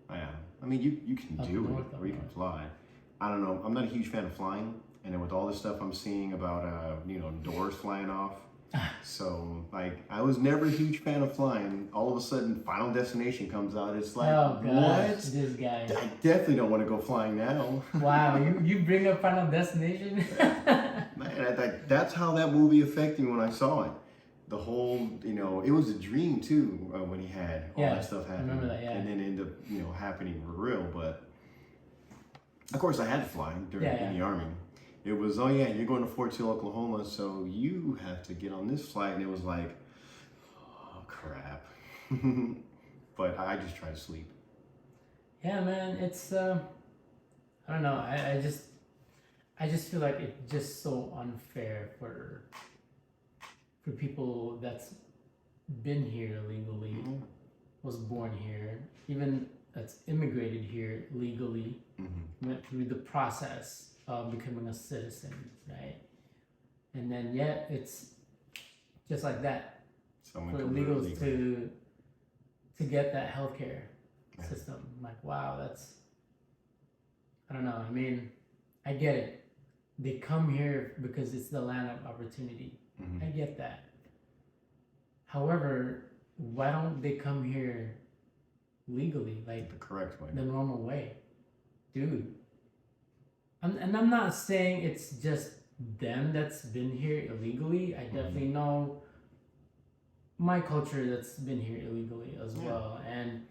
Yeah. I mean, you can Up do north, it, up or you can north. fly. I don't know. I'm not a huge fan of flying, and then with all this stuff I'm seeing about doors flying off. So like, I was never a huge fan of flying. All of a sudden, Final Destination comes out. It's like, Oh gosh, what? this guy. I definitely don't want to go flying now. Wow, you bring up Final Destination. Man, that's how that movie affected me when I saw it. The whole, it was a dream too, when he had all Yeah, that stuff I happen. remember that, yeah. And then it ended up, happening for real. But of course, I had to fly in the Army. It was, oh yeah, you're going to Fort Sill, Oklahoma, so you have to get on this flight. And it was like, oh crap. But I just tried to sleep. Yeah, man, it's I don't know. I just feel like it's just so unfair for people that's been here legally, was born here, even that's immigrated here legally, went through the process of becoming a citizen, right? And then yet it's just like that Someone for can do it illegals legally. to get that healthcare Yeah. system. I'm like, wow, that's, I don't know. I mean, I get it. They come here because it's the land of opportunity. Mhm. I get that. However, why don't they come here legally, like The correct way. the normal way? Dude. And I'm not saying it's just them that's been here illegally. I definitely know my culture that's been here illegally as Yeah. well, and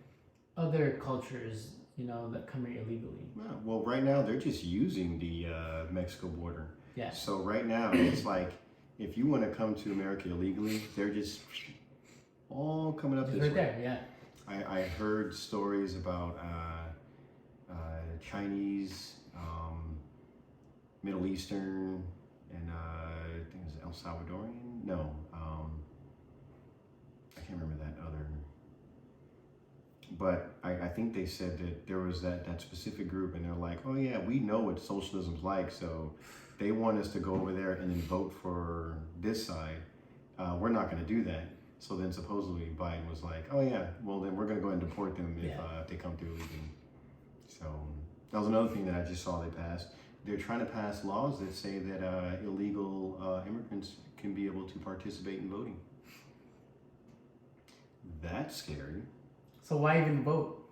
other cultures, that come here illegally. Yeah, well, right now they're just using the Mexico border. Yeah. So right now it's like, if you want to come to America illegally, they're just all coming up Just this right way. there, yeah. I heard stories about Chinese, Middle Eastern, and I think it was El Salvadorian. No, I can't remember that other. But I think they said that there was that specific group, and they're like, oh yeah, we know what socialism's like, so they want us to go over there and then vote for this side. We're not going to do that. So then supposedly Biden was like, oh yeah, well then we're going to go ahead and deport them if they come through legally. So that was another thing that I just saw they passed. They're trying to pass laws that say that illegal immigrants can be able to participate in voting. That's scary. So why even vote?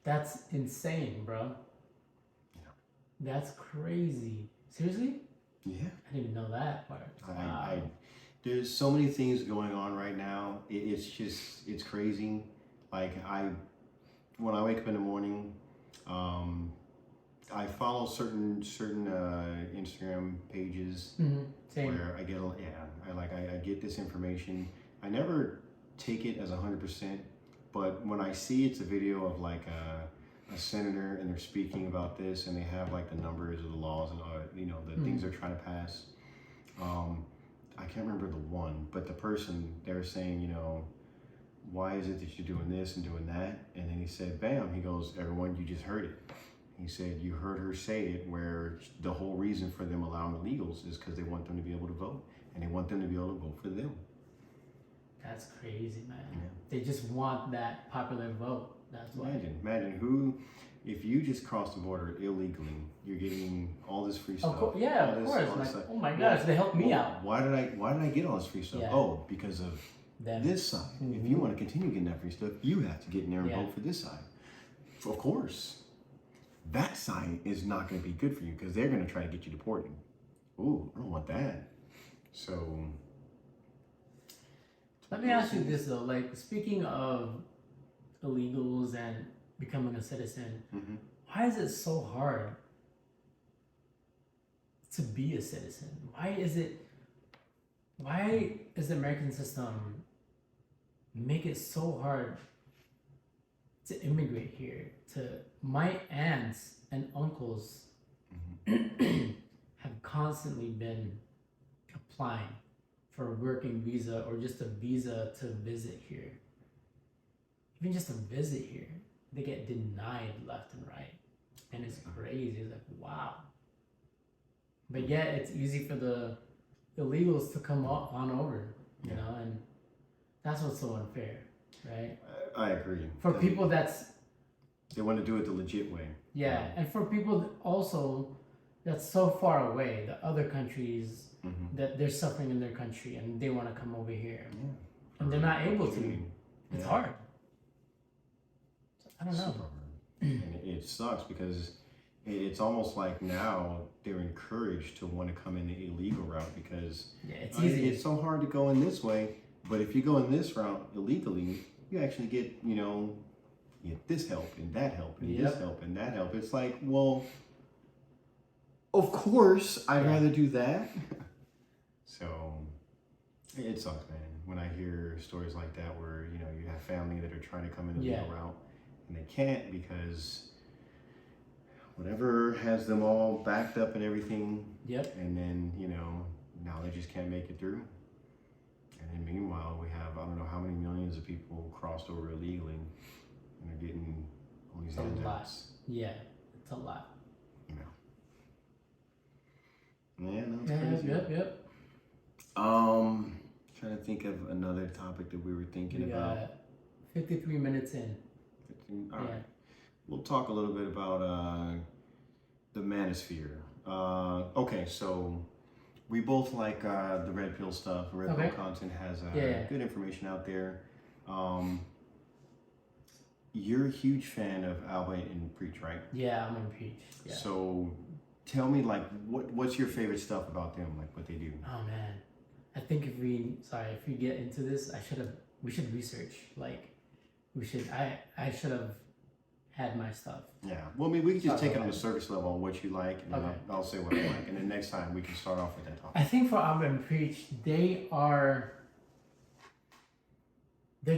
That's insane, bro. Yeah. That's crazy. Seriously? Yeah. I didn't even know that part. I there's so many things going on right now. It's crazy. Like when I wake up in the morning, I follow certain Instagram pages Same. where I get I get this information. I never take it as 100%, but when I see it's a video of like a senator and they're speaking about this and they have like the numbers of the laws and the things they're trying to pass. I can't remember the one, but the person, they're saying, why is it that you're doing this and doing that? And then he said, bam, he goes, everyone, you just heard it. He said, you heard her say it, where the whole reason for them allowing illegals is because they want them to be able to vote, and they want them to be able to vote for them. That's crazy, man. Yeah. They just want that popular vote. That's why. Imagine who, if you just cross the border illegally, you're getting all this free stuff. Of course, yeah, all of this- course. all this Like, stuff. oh my gosh, they helped me Well, out. Why did I get all this free stuff? Yeah. Oh, because of Them. this side. If you want to continue getting that free stuff, you have to get in there and Yeah. vote for this side. Of course, that side is not going to be good for you because they're going to try to get you deported. Ooh, I don't want that. So, Let me ask you this though, like speaking of illegals and becoming a citizen, mhm. why is it so hard to be a citizen? Why is the American system make it so hard to immigrate here? To my aunts and uncles have constantly been applying for a working visa or just a visa to visit here. Even just to visit here, they get denied left and right. And it's crazy. It's like, wow. But yet it's easy for the illegals to come on over, you know, and that's what's so unfair, right? I agree. For people They want to do it the legit way. yeah, and for people also that's so far away, the other countries that they're suffering in their country and they want to come over here. Yeah. And they're not able to. Opportunity. It's Yeah. hard. I don't know. Super hard. And it sucks because it's almost like now they're encouraged to want to come in the illegal route because Yeah, it's easy. it's so hard to go in this way. But if you go in this route illegally, you actually get, you get this help and that help and this Yep. help and that help. It's like, well, of course I'd Yeah. rather do that. So it sucks, man, when I hear stories like that where, you have family that are trying to come in the legal route and they can't because whatever has them all backed up and everything. Yep. And then, now they just can't make it through. And then meanwhile, we have, I don't know how many millions of people crossed over illegally and are getting all these It's a lot. handouts. Yeah, it's a lot. Yeah, no, it's Yeah, crazy. yep. Trying to think of another topic that we were thinking We about. got 53 minutes in. All right. We'll talk a little bit about the manosphere. Okay, so we both like the Red Pill stuff. Red Pill content has good information out there. You're a huge fan of Alba and Preach, right? Yeah, I'm gonna preach. Yeah. So tell me, like, what's your favorite stuff about them, like what they do? Oh man, I think if we get into this, we should research. Like, I should have had my stuff. Yeah. Well, I mean, we can just Sorry take it about on the that. surface level on what you like, and then Okay. I'll say what I like, and then next time we can start off with that topic. I think for Abba and Preach, they're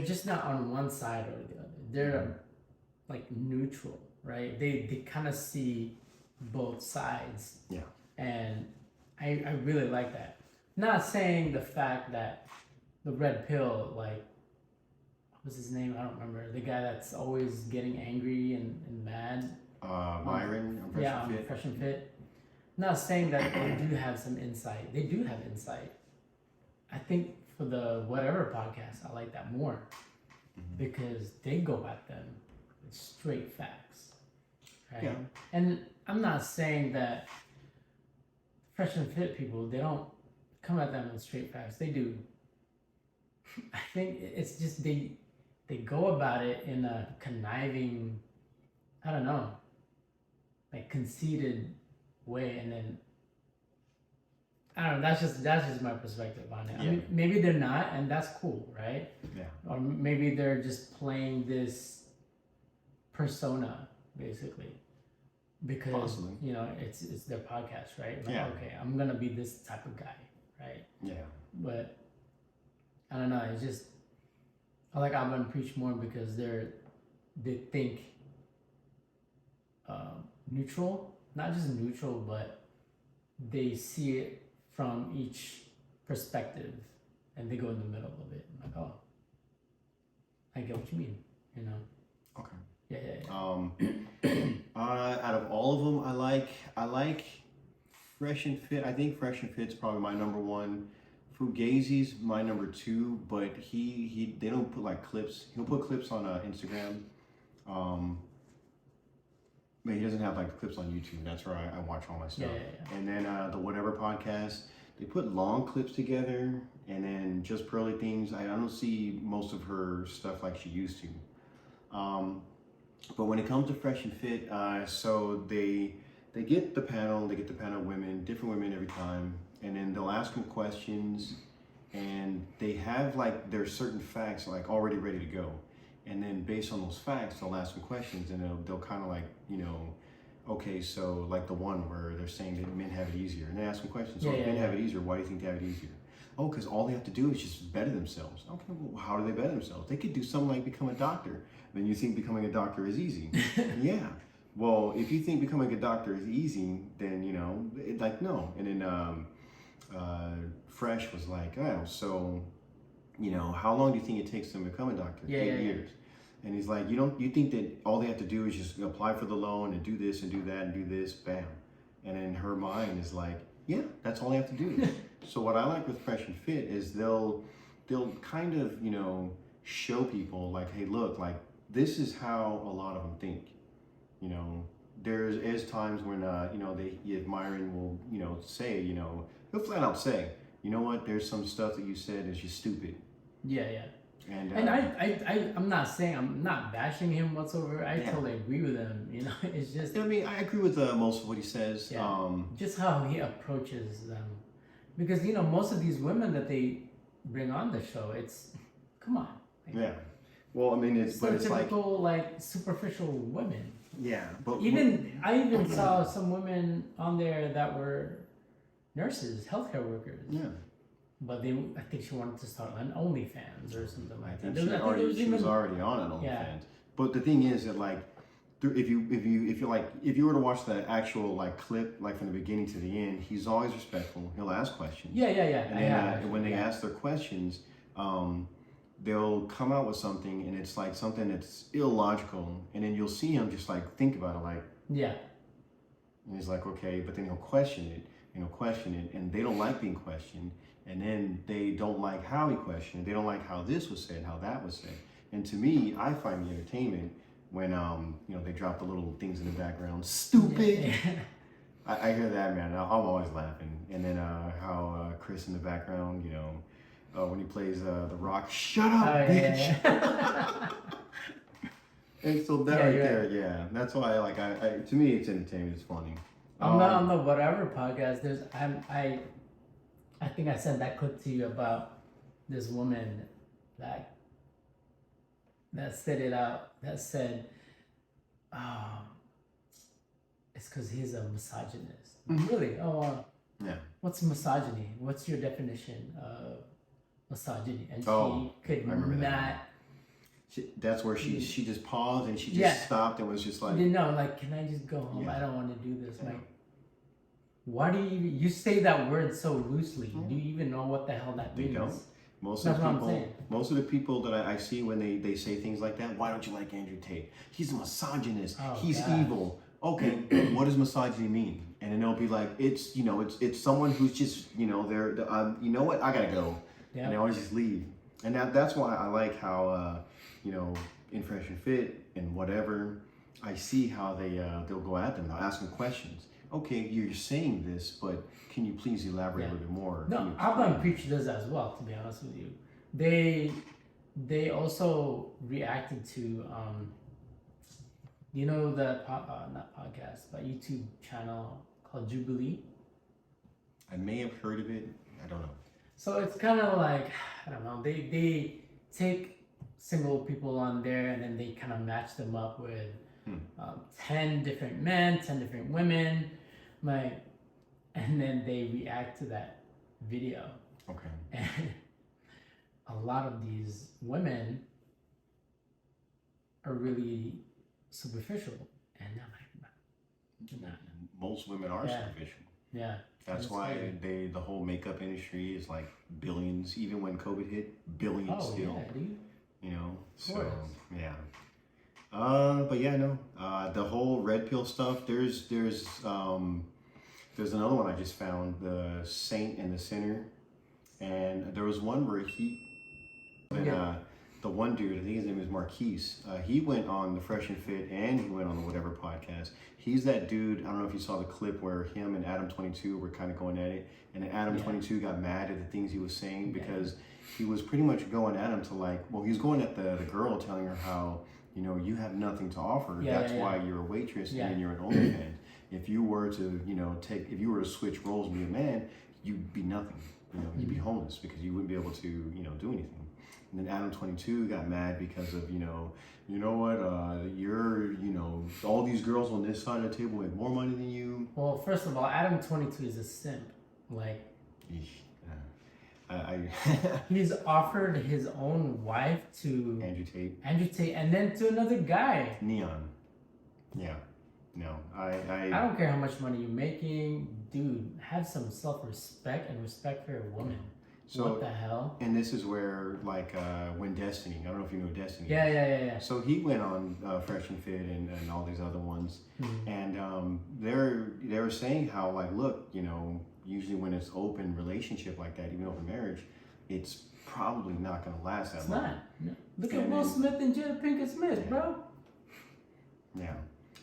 just not on one side or the other. They're like neutral, right? They kind of see both sides. Yeah. And I really like that. Not saying the fact that the Red Pill, like, what was his name? I don't remember. The guy that's always getting angry and mad. Myron, I'm Yeah, on Fresh and Fit. Not saying that they do have some insight. They do have insight. I think for the whatever podcast, I like that more because they go at them with straight facts, right? Yeah. And I'm not saying that Fresh and Fit people, they don't come at them with straight facts. They do. I think it's just they go about it in a conniving, I don't know, like conceited way, and then I don't know. That's just my perspective on it. I mean, maybe they're not, and that's cool, right? Yeah. Or maybe they're just playing this persona, basically, because Possibly. you know it's their podcast, right? Like, Yeah. okay, I'm gonna be this type of guy, right? Yeah. But I don't know. It's just I like Alban Preach more because they think neutral, not just neutral, but they see it from each perspective, and they go in the middle of it. I'm like, oh, I get what you mean, you know? Okay. Yeah. Out of all of them, I like Fresh and Fit. I think Fresh and Fit's probably my number one. Fugazi's my number two, but they don't put like clips. He'll put clips on Instagram, but he doesn't have like clips on YouTube. That's where I watch all my stuff. Yeah. And then the Whatever podcast, they put long clips together, and then Just Pearly Things. I don't see most of her stuff like she used to. But when it comes to Fresh and Fit, so they get the panel of women, different women every time, and then they'll ask them questions, and they have like their certain facts like already ready to go, and then based on those facts, they'll ask them questions, and they'll kind of like, you know, okay, so like the one where they're saying that men have it easier, and they ask them questions. So if men have it easier, why do you think they have it easier? Oh, because all they have to do is just better themselves. Okay, well, how do they better themselves? They could do something like become a doctor. Then you think becoming a doctor is easy. Yeah. Well, if you think becoming a doctor is easy, then, you know, like, no. And then Fresh was like, oh, so, you know, how long do you think it takes them to become a doctor? 8 years. And he's like, you think that all they have to do is just apply for the loan and do this and do that and do this, bam. And in her mind is like, yeah, that's all they have to do. So what I like with Fresh and Fit is they'll kind of, you know, show people like, hey, look, like this is how a lot of them think. You know, there's times when you know, Myron will, you know, say, you know, he'll flat out say, you know what, there's some stuff that you said is just stupid. Yeah. And I'm not saying, I'm not bashing him whatsoever. I totally agree with him. You know, it's just. I mean, I agree with most of what he says. Yeah, just how he approaches them, because you know most of these women that they bring on the show, it's come on. Like, yeah. Well, I mean, it's typical like superficial women. Yeah, but I even saw some women on there that were nurses, healthcare workers. Yeah. But I think she wanted to start an OnlyFans or something like that. She was already on an OnlyFans. Yeah. But the thing is that like, if you were to watch the actual like clip like from the beginning to the end, he's always respectful. He'll ask questions. Yeah. And then when they ask their questions, they'll come out with something, and it's like something that's illogical, and then you'll see him just like think about it, like and he's like, okay, but then he'll question it, and they don't like being questioned. And then they don't like how he questioned it. They don't like how this was said, how that was said. And to me, I find the entertainment when you know, they drop the little things in the background. Stupid. Yeah. I hear that, man. I'm always laughing. And then how Chris in the background, you know, when he plays The Rock, shut up, bitch. Yeah. And so that there, that's why to me it's entertainment. It's funny. On the Whatever podcast, I think I sent that clip to you about this woman that said it out, that said, it's because he's a misogynist. Mm-hmm. Really? Oh, yeah. What's misogyny? What's your definition of misogyny? And she could not. That's where she just paused and she just stopped and was just like, like, can I just go home? I don't want to do this. Like, why do you say that word so loosely? Do you even know what the hell that means? They don't. Most of the people that I see when they say things like that, why don't you like Andrew Tate? He's a misogynist. He's evil. Okay, what does misogyny mean? And then they'll be like, it's someone who's just, you know, they're you know what, I gotta go. And they always just leave. And that's why I like how you know, in Fresh and Fit and Whatever, I see how they'll go at them. They'll ask them questions. okay, you're saying this, but can you please elaborate a little bit more? Can No, you Alpha and explain?" Preach does that as well. To be honest with you, they also reacted to you know the not podcast but YouTube channel called Jubilee. I may have heard of it. I don't know. So it's kind of like, I don't know, they take single people on there and then they kind of match them up with 10 different men, 10 different women, like, and then they react to that video. Okay. And a lot of these women are really superficial, and I'm like, nah. Most women are Yeah. superficial. Yeah. That's That's why crazy. the whole makeup industry is like billions. Even when COVID hit, billions Oh still. yeah, dude. You know. So course. yeah. But yeah, no. The whole red pill stuff. There's another one I just found, the Saint and the Sinner, and there was one where the one dude, I think his name is Marquise, he went on the Fresh and Fit and he went on the whatever podcast. He's that dude, I don't know if you saw the clip where him and Adam 22 were kind of going at it, and then Adam 22 got mad at the things he was saying because he was pretty much going at him to like, well, he was going at the girl, telling her how, you know, you have nothing to offer. That's why you're a waitress and you're an OnlyFans. If you were to, you know, if you were to switch roles and be a man, you'd be nothing. You know, you'd be homeless because you wouldn't be able to, you know, do anything. And then Adam 22 got mad because of, you know what, you're, you know, all these girls on this side of the table make more money than you. Well, first of all, Adam 22 is a simp. Like, he's offered his own wife to Andrew Tate, and then to another guy. Neon. Yeah. No, I don't care how much money you're making, dude. Have some self-respect and respect for your woman. So, what the hell? And this is where, like, when Destiny, I don't know if you know Destiny. Yeah. So he went on Fresh and Fit and all these other ones, and they were saying how, like, look, you know, usually when it's open relationship like that, even open marriage, it's probably not going to last that long. It's not. No. Look at Will Smith and Jada Pinkett Smith, bro. Yeah.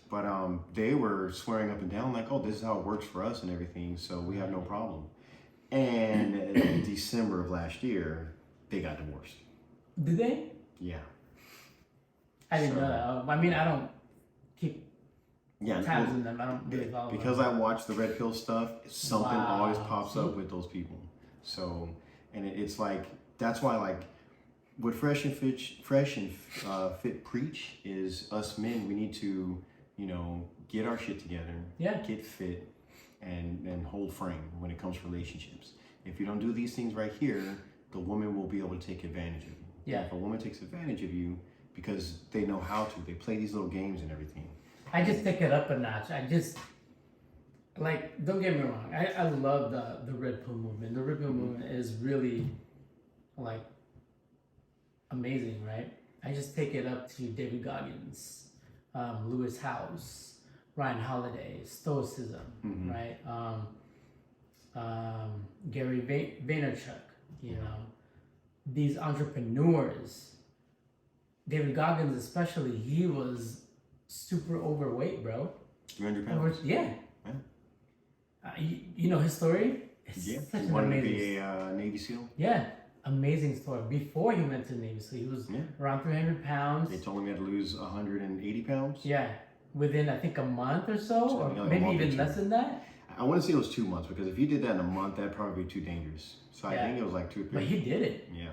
But they were swearing up and down like, oh, this is how it works for us and everything, so we have no problem. And in December of last year, they got divorced. Did they? Yeah. I didn't know that. I mean, I don't keep tabs in them. I don't really follow because them. I watch the red pill stuff. Something always pops up with those people. So, and it's like, that's why, like, what Fresh and Fit preach is us men. We need to, you know, get our shit together. Yeah. Get fit. And hold frame when it comes to relationships. If you don't do these things right here, the woman will be able to take advantage of you. Yeah. And if a woman takes advantage of you because they know how to, they play these little games and everything. I just take it up a notch. I just, like, don't get me wrong. I love the red pill movement. The red pill movement is really, like, amazing, right? I just take it up to David Goggins, Lewis House, Ryan Holiday, Stoicism, right? Gary Vaynerchuk, you know, these entrepreneurs. David Goggins, especially, he was super overweight, bro. 300 pounds. Yeah. You know his story? It's Yeah. such He an wanted to amazing be a Navy SEAL. Yeah, amazing story. Before he went to the Navy, so he was around 300 pounds. They told him he had to lose 180 pounds. Yeah, within I think a month or so, or like maybe even less than that. I want to say it was 2 months because if you did that in a month, that'd probably be too dangerous. So I think it was like 2 or 3. But he did it. Yeah.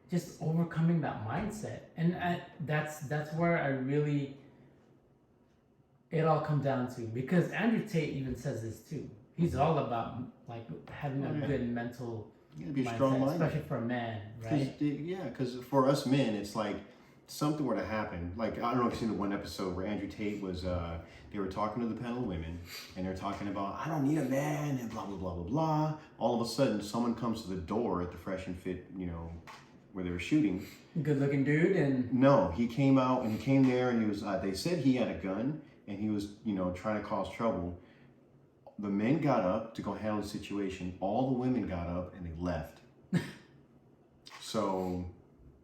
Just overcoming that mindset, and that's where I really. It all comes down to, because Andrew Tate even says this too. He's all about like having a good mental. You gotta be a mindset, strong mind, especially for a man, right? Because for us men, it's like something were to happen. Like, I don't know if you've seen the one episode where Andrew Tate was, they were talking to the panel of women, and they're talking about, I don't need a man, and blah, blah, blah, blah, blah. All of a sudden, someone comes to the door at the Fresh and Fit, you know, where they were shooting. Good looking dude, and no, he came out, and he came there, and he was, they said he had a gun, and he was, you know, trying to cause trouble. The men got up to go handle the situation. All the women got up, and they left. So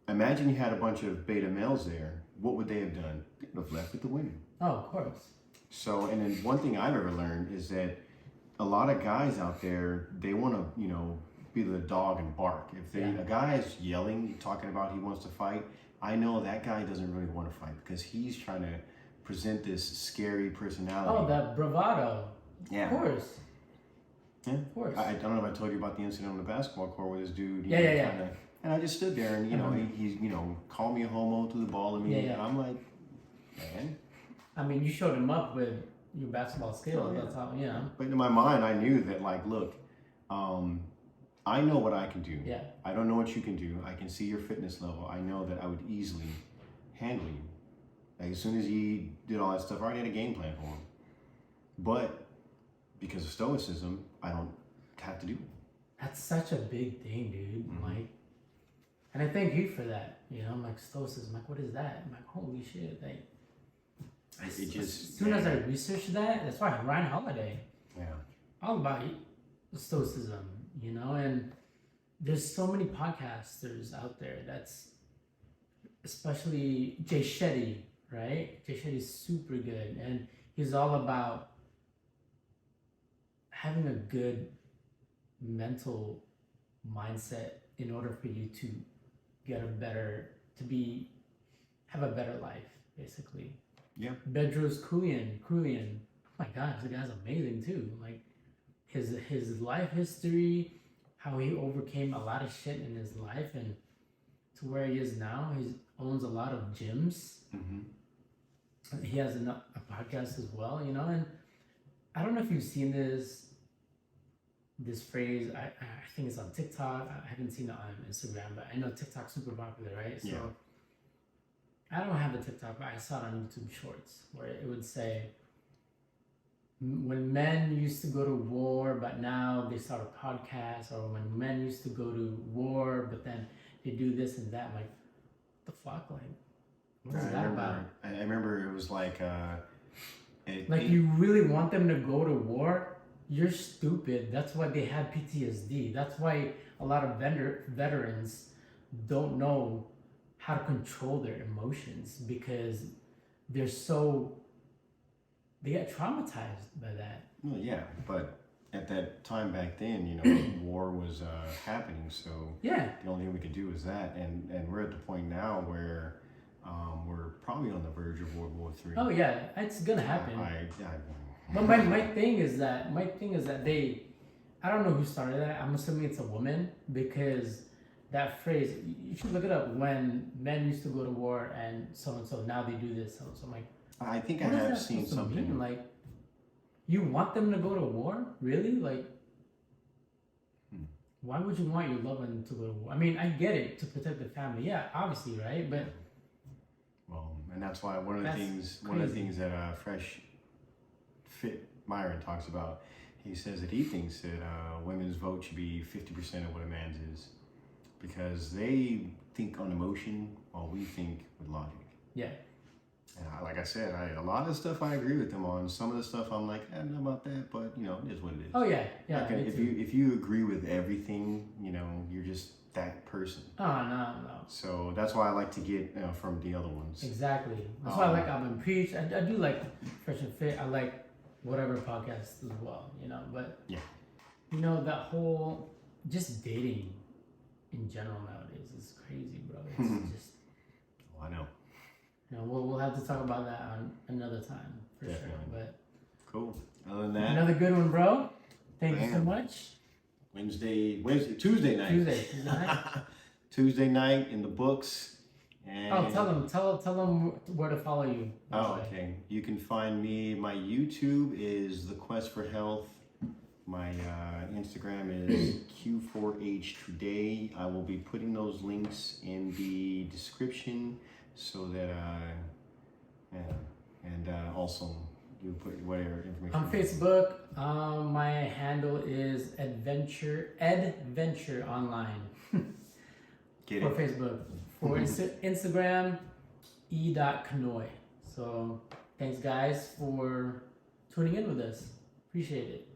imagine you had a bunch of beta males there. What would they have done? They would have left with the women. oh, of course. So, and then one thing I've ever learned is that a lot of guys out there, they want to, be the dog and bark. If a guy is yelling, talking about he wants to fight, I know that guy doesn't really want to fight because he's trying to present this scary personality. Oh, that bravado. Yeah. Of course. Yeah. Of course. I don't know if I told you about the incident on the basketball court with this dude. Yeah. And I just stood there and, he's, called me a homo, threw the ball at me. Yeah. And I'm like, man. I mean, you showed him up with your basketball skills. Oh, yeah. That's how, But in my mind, I knew that, like, look, I know what I can do. Yeah. I don't know what you can do. I can see your fitness level. I know that I would easily handle you. Like, as soon as he did all that stuff, I already had a game plan for him. But because of stoicism, I don't have to do it. That's such a big thing, dude. Mhm. Like, and I thank you for that. I'm like, stoicism. Like, what is that? I'm like, holy shit. Like, It just, as soon as I researched that, that's why Ryan Holiday, yeah. all about stoicism, and there's so many podcasters out there that's, especially Jay Shetty, right? Jay Shetty's super good, and he's all about having a good mental mindset in order for you to have a better life, basically. Yeah. Bedros Keuilian, oh my gosh, the guy's amazing too. Like his life history, how he overcame a lot of shit in his life, and to where he is now. He owns a lot of gyms. Mm-hmm. He has a podcast as well, and I don't know if you've seen this phrase. I think it's on TikTok. I haven't seen it on Instagram, but I know TikTok's super popular, right? So Yeah. I don't have a TikTok, but I saw it on YouTube Shorts where it would say, when men used to go to war, but now they start a podcast, or when men used to go to war, but then they do this and that. I'm like, what the fuck? Like, what is that about? I remember it was like, You really want them to go to war? You're stupid. That's why they had PTSD. That's why a lot of veterans don't know how to control their emotions, because they get traumatized by that. Well, yeah, but at that time back then, war was happening, so Yeah. the only thing we could do is that, and we're at the point now where we're probably on the verge of World War III. Oh yeah, it's gonna happen. But I my thing is that I don't know who started that. I'm assuming it's a woman, because that phrase, you should look it up. When men used to go to war and so, now they do this. So I'm like, I think I what is have that seen supposed to something. mean? Like, you want them to go to war? Really? Like, why would you want your loved one to go to war? I mean, I get it, to protect the family. Yeah, obviously, right? But Well, and that's why one of the That's things that Fresh Fit Myron talks about. He says that he thinks that women's vote should be 50% of what a man's is, because they think on emotion while we think with logic. yeah. And like I said, a lot of stuff I agree with them on. Some of the stuff I'm like, I don't know about that, but it is what it is. Oh yeah, yeah. Like, me if too. you agree with everything, you're just that person. Oh no. So that's why I like to get from the other ones. Exactly. That's why I like I've been preached. I do like Fresh and Fit. I like whatever podcast as well, But Yeah. That whole just dating in general nowadays is crazy, bro. It's just Oh, I know. we'll have to talk about that on another time for Definitely. sure. But Cool. Other than that, another good one, bro. Thank you so Bam. much. Tuesday night. Tuesday night. Tuesday night in the books. And Oh, tell them where to follow you. Oh, okay. You can find me. My YouTube is The Quest for Health. My Instagram is Q4H Today. I will be putting those links in the description so that and also you put whatever information. On Facebook, my handle is Adventure Online. Get For it? Facebook. For Instagram, e.canoy. So thanks guys for tuning in with us. Appreciate it.